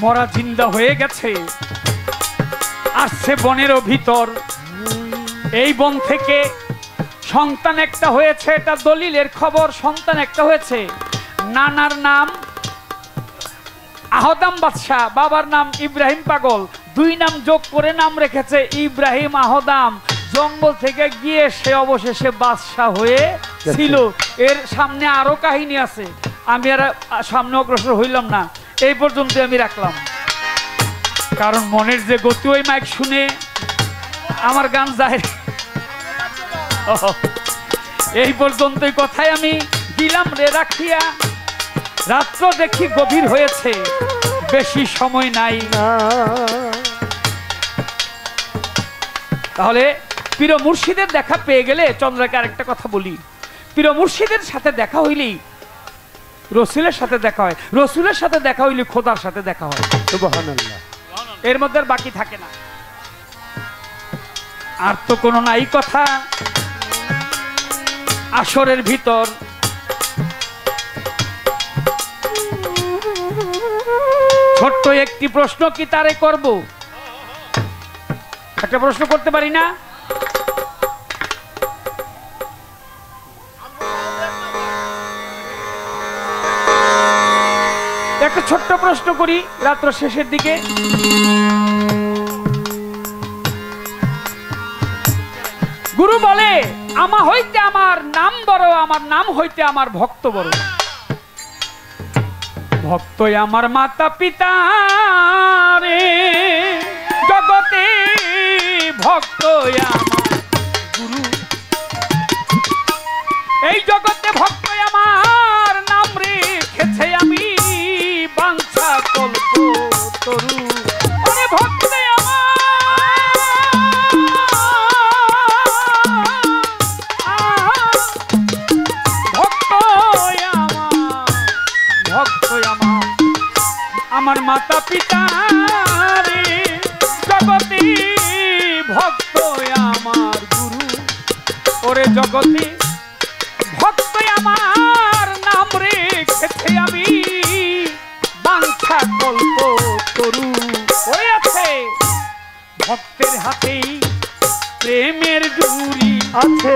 মরা জিন্দা হয়ে গেছে। আসছে বনেরও ভিতর। এই বন থেকে সন্তান একটা হয়েছে, এটা দলিলের খবর। সন্তান একটা হয়েছে, নানার নাম আহদাম বাদশা, বাবার নাম ইব্রাহিম পাগল, 2 নাম যোগ করে নাম রেখেছে ইব্রাহিম আহদাম। জঙ্গল থেকে গিয়ে সে অবশেষে বাদশা হয়ে ছিল। এর সামনে আরো কাহিনী আছে, আমি আর সামনে অগ্রসর হইলাম না, এই পর্যন্ত আমি রাখলাম। কারণ মনের যে গতি, ওই মাইক শুনে আমার গান যায়। এই পর্যন্তই কথাই আমি দিলাম রে রাখিয়া। রাত্র দেখি গভীর হয়েছে, বেশি সময় নাই। তাহলে পীর মুর্শিদের দেখা পেয়ে গেলে, চন্দ্রকে আরেকটা কথা বলি, পীর মুর্শিদের সাথে দেখা হইলেই রসুলের সাথে দেখা হয়, রসুলের সাথে দেখা হইলে খোদার সাথে দেখা হয়। সুবহানাল্লাহ। এর মধ্যে আর বাকি থাকে না, আর তো কোনো নাই কথা। আসরের ভিতর ছোট্ট একটি প্রশ্ন কি তারে করব? একটা প্রশ্ন করতে পারি না? একটা ছোট্ট প্রশ্ন করি রাত্র শেষের দিকে। গুরু বলে আমা হইতে আমার নাম বড়, আমার নাম হইতে আমার ভক্ত বড়। ভক্তই আমার মাতা পিতা রে, জগতে ভক্তই আমার গুরু। এই জগতে ভক্তই আমার নাম রেখেছে আমি বাঞ্ছা কল্প তরু। ওরে ভক্তই আমার মাতা পিতা রে, জগতে ভক্ত আমার গুরু। ওরে জগতে ভক্ত আমার নাম রেখেছে আমি বাঞ্ছা কল্প তরু। ওই আছে ভক্তের হাতেই প্রেমের ডুরি, আছে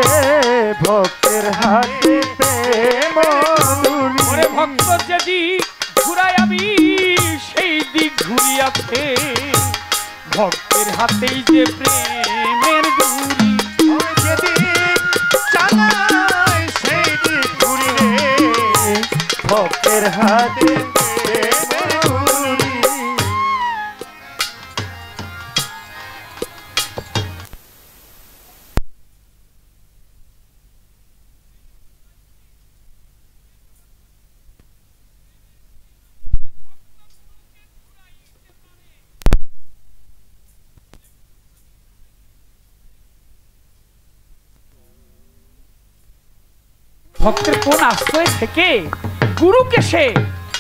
ভক্তের হাতে প্রেম ডুরি। ওরে ভক্ত যেদিক ঘুরাই আমি সেই দিক ঘুরিয়াছে, ভক্তের হাতেই যে প্রেমের ডুরি। যেদিক চালাই সেই দিক ঘুরি রে, ভক্তের হাতে প্রেমের ডুরি। ভক্তের কোন আশ্রয় থেকে গুরুকে সে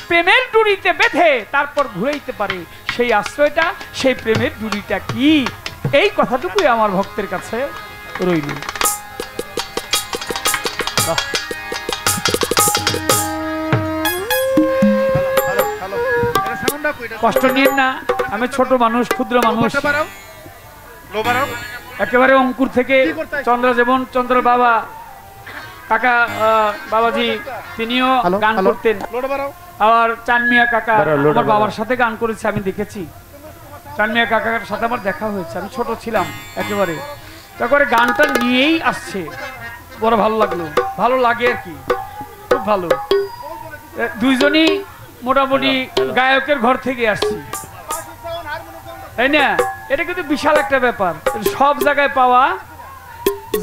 প্রেমের ডুরিতে বেঁধে তারপর ঘুরাইতে পারে, সেই আশ্রয়টা, সেই প্রেমের ডুরিটা কি? এই কথাটুকুই আমার ভক্তের কাছে রইল। কষ্ট নিন না, আমি ছোট মানুষ, ক্ষুদ্র মানুষ। একেবারে অঙ্কুর থেকে চন্দ্র জীবন চন্দ্র বাবা কাকা বাবাজি তিনিও গান করতেন, আবার চানমিয়া কাকা আমার বাবার সাথে গান করেছে, আমি দেখেছি। চানমিয়া কাকার সাথে আমার দেখা হয়েছে, আমি ছোট ছিলাম একেবারে। তারপরে গানটা নিয়েই আসছে, বড় ভালো লাগলো, ভালো লাগে আর কি, খুব ভালো। দুইজনই মোটামুটি গায়কের ঘর থেকে আসছি, তাই না? এটা কিন্তু বিশাল একটা ব্যাপার, সব জায়গায় পাওয়া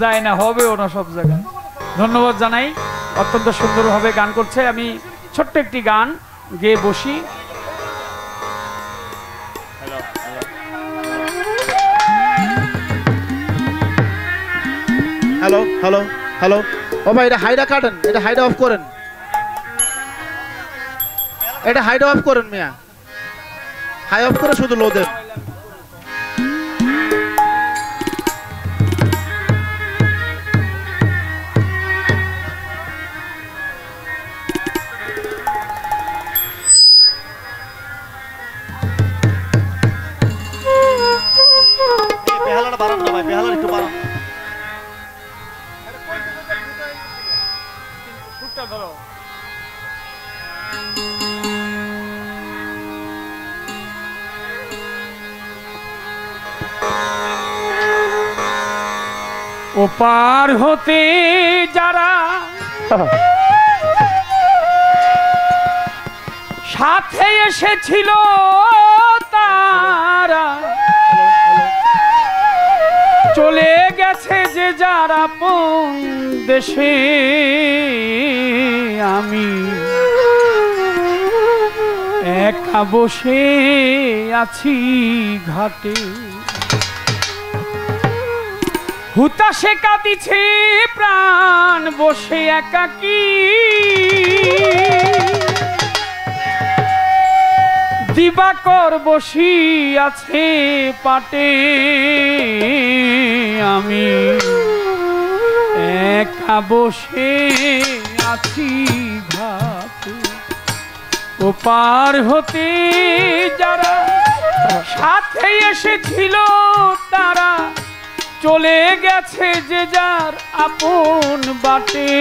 যায় না, হবেও না সব জায়গায়। ধন্যবাদ জানাই, অত্যন্ত সুন্দরভাবে গান করছে। আমি ছোট্ট একটি গান গেয়ে বসি। হ্যালো হ্যালো হ্যালো, ও ভাই এটা হাইডা কাটেন, এটা হাইডা অফ করেন, এটা হাইডা অফ করেন মিয়া, হাই অফ করে শুধু লো দেন। বেহালাটা বাড়ান না ভাই, বেহালার একটু বাড়ান। ধরো ওপার হতে যারা সাথে এসেছিল তারা চলে গেছে যে যারা আপন দেশে, আমি একা বসে আছি ঘাটে। হুতাশে কাঁদিছে প্রাণ বসে একাকী, দিবাকর বসি আছে পাটে, আমি একা বসে আছি ঘাটে। ওপার হতে যারা সাথে এসেছিল তারা চলে গেছে যে যার আপন বাটে,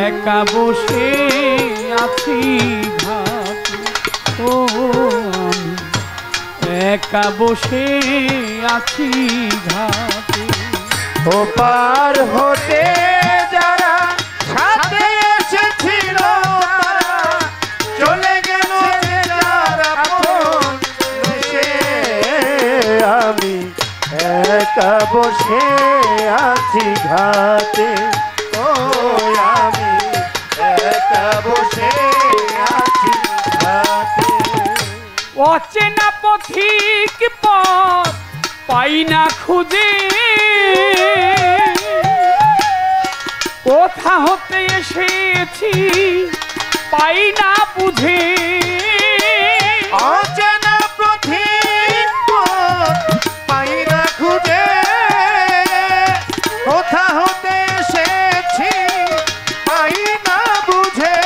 একা বসে আছি ঘাটে। ও আমি একা বসে আছি ঘাটে। ও পার হতে যারা সাথে এসেছিল তারা চলে গেল যে যার আপন দেশে। আমি একা বসে আছি ঘাটে, ও আমি একা বসে আছি ঘাটে। অচেনা পথিক পথ পাই না খুঁজে, কোথা হতে এসেছি পাই না বুঝে। অচেনা পথিক পথ পাই না খুঁজে, কোথা হতে এসেছি পাই না বুঝে।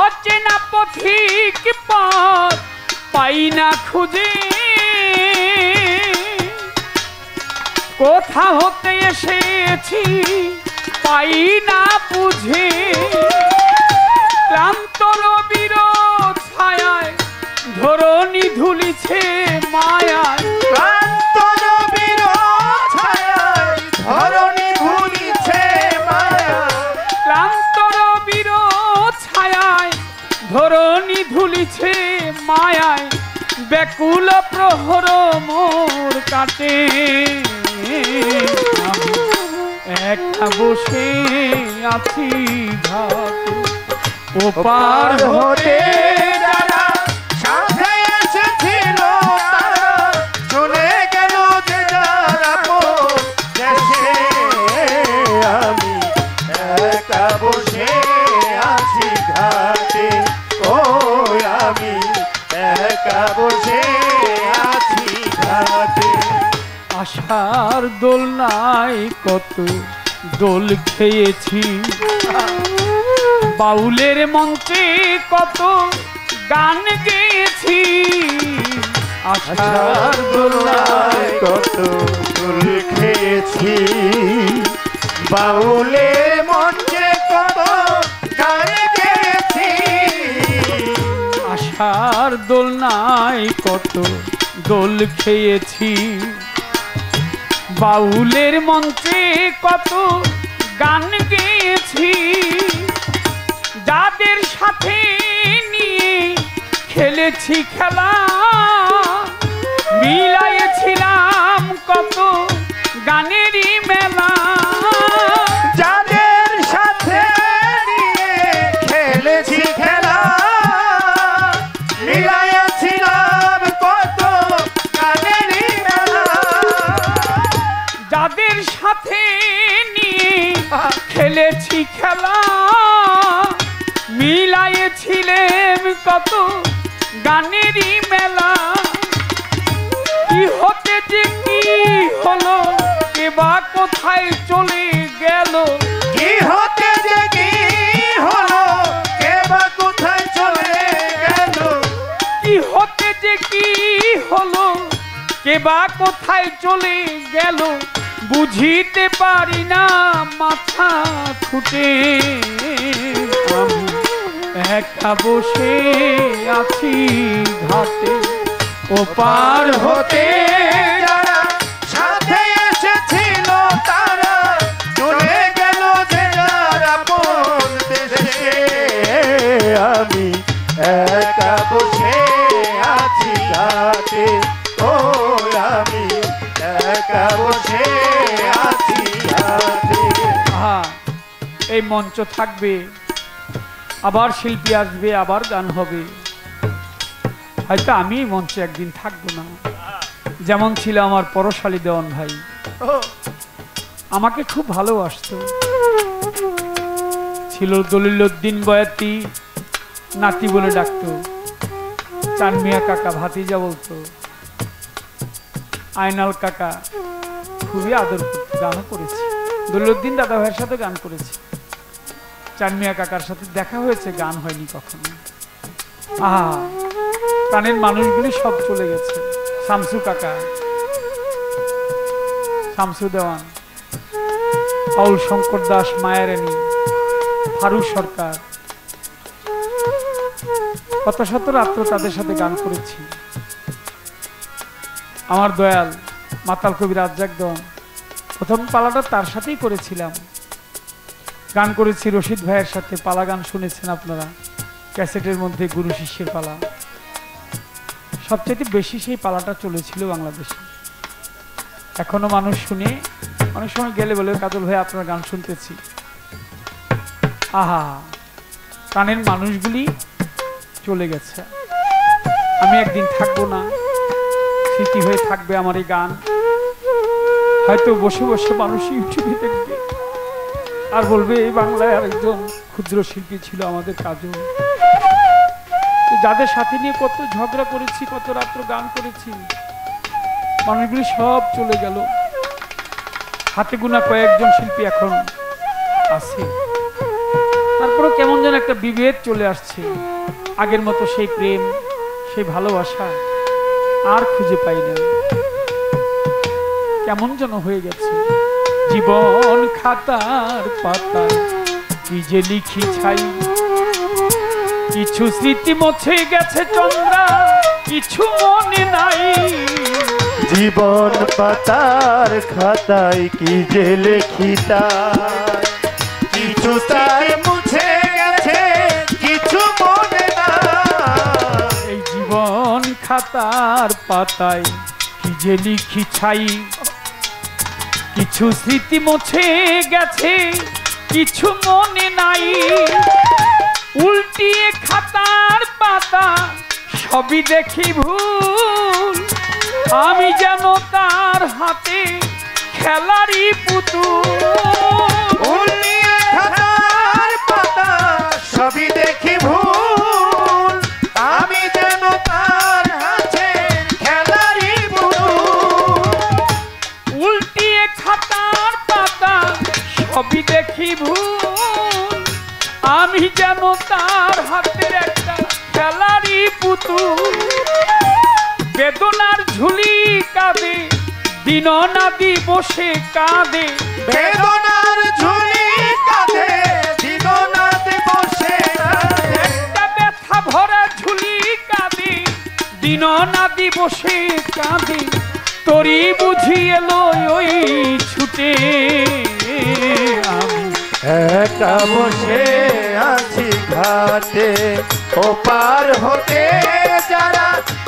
অচেনা পথিক পথ পাই না খুঁজে, কোথা হতে এসেছি পাই না বুঝে। ক্লান্ত রবির ছায়ায় ধরণী ধুলিছে মায়ায়, ক্লান্ত রবির ছায়ায় ধরণী ধুলিছে মায়ায়। ক্লান্ত রবির ছায়ায় ধরণী ধুলিছে মায়ায়। ব্যাকুল প্রহর মোর কাটে, আমি একা বসে আছি ঘাটে। ও পার হতে যারা সাথে এসেছিল তারা চলে গেল যে যার আপন দেশে। আমি একা বসে আছি ঘাটে, ও আমি একা বসে আছি ঘাটে। আশার দোলনায় কত দোল খেয়েছি, বাউলের মঞ্চে কত গান গেয়েছি। আশার দোলনায় কত দোল খেয়েছি, বাউলের মঞ্চে কত গান গেয়েছি। আশার দোলনায় কত দোল খেয়েছি, বাউলের মঞ্চে কত গান গেয়েছি। যাদের সাথে নিয়ে খেলেছি খেলা, মিলাইছিলাম কত গানেরই মেলা। যাদের সাথে নিয়ে খেলেছি খেলা, মিলাইছিলাম কত গানেরই মেলা। যাদের সাথে নিয়ে খেলেছি খেলা, মিলাইছিলেম কত গানেরই মেলা। কি হতে যে কি হলো, কে বা কোথায় চলে গেল। কি হতে যে কি হলো, কে বা কোথায় চলে গেল। কি হতে যে কি হলো, কে বা কোথায় চলে গেল। বুঝিতে পারি না মাথা খুঁটে, আমি একা বসে আছি ঘাটে। ও পার হতে যারা সাথে এসেছিল তারা চলে গেল যে যার আপন দেশে। আমি একা বসে আছি ঘাটে, ও আমি একা বসে আছি ঘাটে। আহা, এই মঞ্চ থাকবে, আবার শিল্পী আসবে, আবার গান হবে। হয়তো আমি মঞ্চে একদিন থাকবো না, যেমন ছিল আমার পরশালী দেওয়ান ভাই। আমাকে খুব ভালোবাসতো, ছিল দলিলউদ্দিন বয়াতি নাতি বলে ডাকতো। চানমিয়া কাকা ভাতিজা বলতো, আয়নাল কাকা খুবই আদর করতো, গানও করেছি। দলিলউদ্দিন দাদা ভাইয়ের সাথে গান করেছি, চানমিয়া কাকার সাথে দেখা হয়েছে, গান হয়নি কখনো। আহা, প্রাণের মানুষগুলি সব চলে গেছে। শামসু কাকা, শামসু দেওয়ান, আউল শঙ্কর দাস, মায়ারানী, ফারুক সরকার, কত শত রাত্র তাদের সাথে গান করেছি। আমার দয়াল মাতাল কবি রাজ্জাকদম প্রথম পালাটা তার সাথেই করেছিলাম। গান করেছি রশিদ ভাইয়ের সাথে, পালা গান শুনেছেন আপনারা ক্যাসেটের মধ্যে, গুরু শিষ্যের পালা। সবচেয়ে বেশি সেই পালাটা চলেছিল বাংলাদেশে। এখনো মানুষ শুনে, অনেক সময় গেলে বলে কাজল ভাই আপনার গান শুনতেছি। আহা, প্রাণের মানুষগুলি চলে গেছে। আমি একদিন থাকবো না, স্মৃতি হয়ে থাকবে আমার এই গান। হয়তো বসে বসে মানুষ ইউটিউবে দেখবে আর বলবে এই বাংলায় আরেকজন ক্ষুদ্র শিল্পী ছিল আমাদের কাজল, যাদের সাথে নিয়ে কত ঝগড়া করেছি, কত রাত্র গান করেছি, মানুষগুলি সব চলে গেল। হাতে গোনা কয়েকজন শিল্পী এখন আছে। তারপরেও কেমন যেন একটা বিভেদ চলে আসছে। আগের মতো সেই প্রেম, সেই ভালোবাসা আর খুঁজে পাই না, কেমন যেন হয়ে গেছে। জীবন খাতার পাতা কি যে লিখি ছাই, কিছু স্মৃতি মুছে গেছে চন্দ্রা, কিছু মনে নাই। জীবন পাতার খাতায় কি যে লিখি তাই, কিছু তার মুছে গেছে, কিছু মনে নাই। এই জীবন খাতার পাতায় কি যে লিখি ছাই, কিছু স্মৃতি মুছে গেছে, কিছু মনে নাই। উল্টিয়ে খাতার পাতা সবই দেখি ভুল, আমি যেন তার হাতে খেলারই পুতুল। উল্টিয়ে খাতার পাতা সবই দেখি ভুল, আমি যেন তার হাতে খেলারই পুতুল। উল্টিয়ে খাতার পাতা সবই দেখি ভুল, আমি যেন তার হাতের একটা খেলারই পুতুল। বেদনার ঝুলি কাঁদে, দিননাদি বসে কাঁদে। বেদনার ঝুলি কাঁধে দিননাথ বসে কাঁদে। একটা ব্যথা ভরা ঝুলি কাঁদে, দিননাদি বসে কাঁদে। তোরই বুঝি এলো ওই ছুটে, আমি একা বসে আছি ঘাটে, ওপার হতে যারা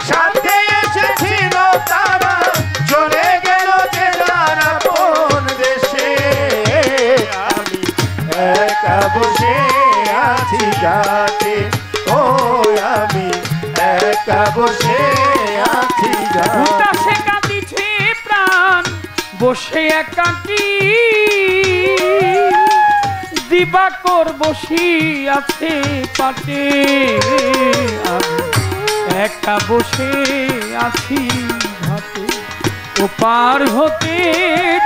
সাথে এসেছিল তারা চলে গেল যে যারা কোন দেশে। আমি একা বসে আছি ঘাটে, ও আমি একা বসে আছি ঘাটে। উদাসে কাঁদিছে প্রাণ বসে একাকী, দিবাকর বসি আছে পাটে। আমি একা বসে আছি ঘাটে, ওপার হতে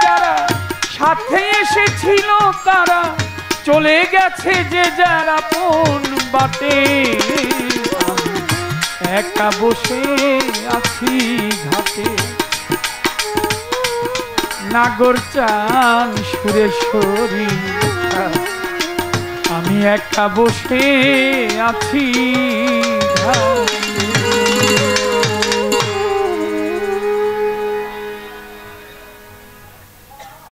যারা সাথে এসেছিল তারা চলে গেছে যে যারা কোন বাটে। আমি একা বসে আছি ঘাটে। নাগর চান সুরেশ্বরী, আমি একা বসে আছি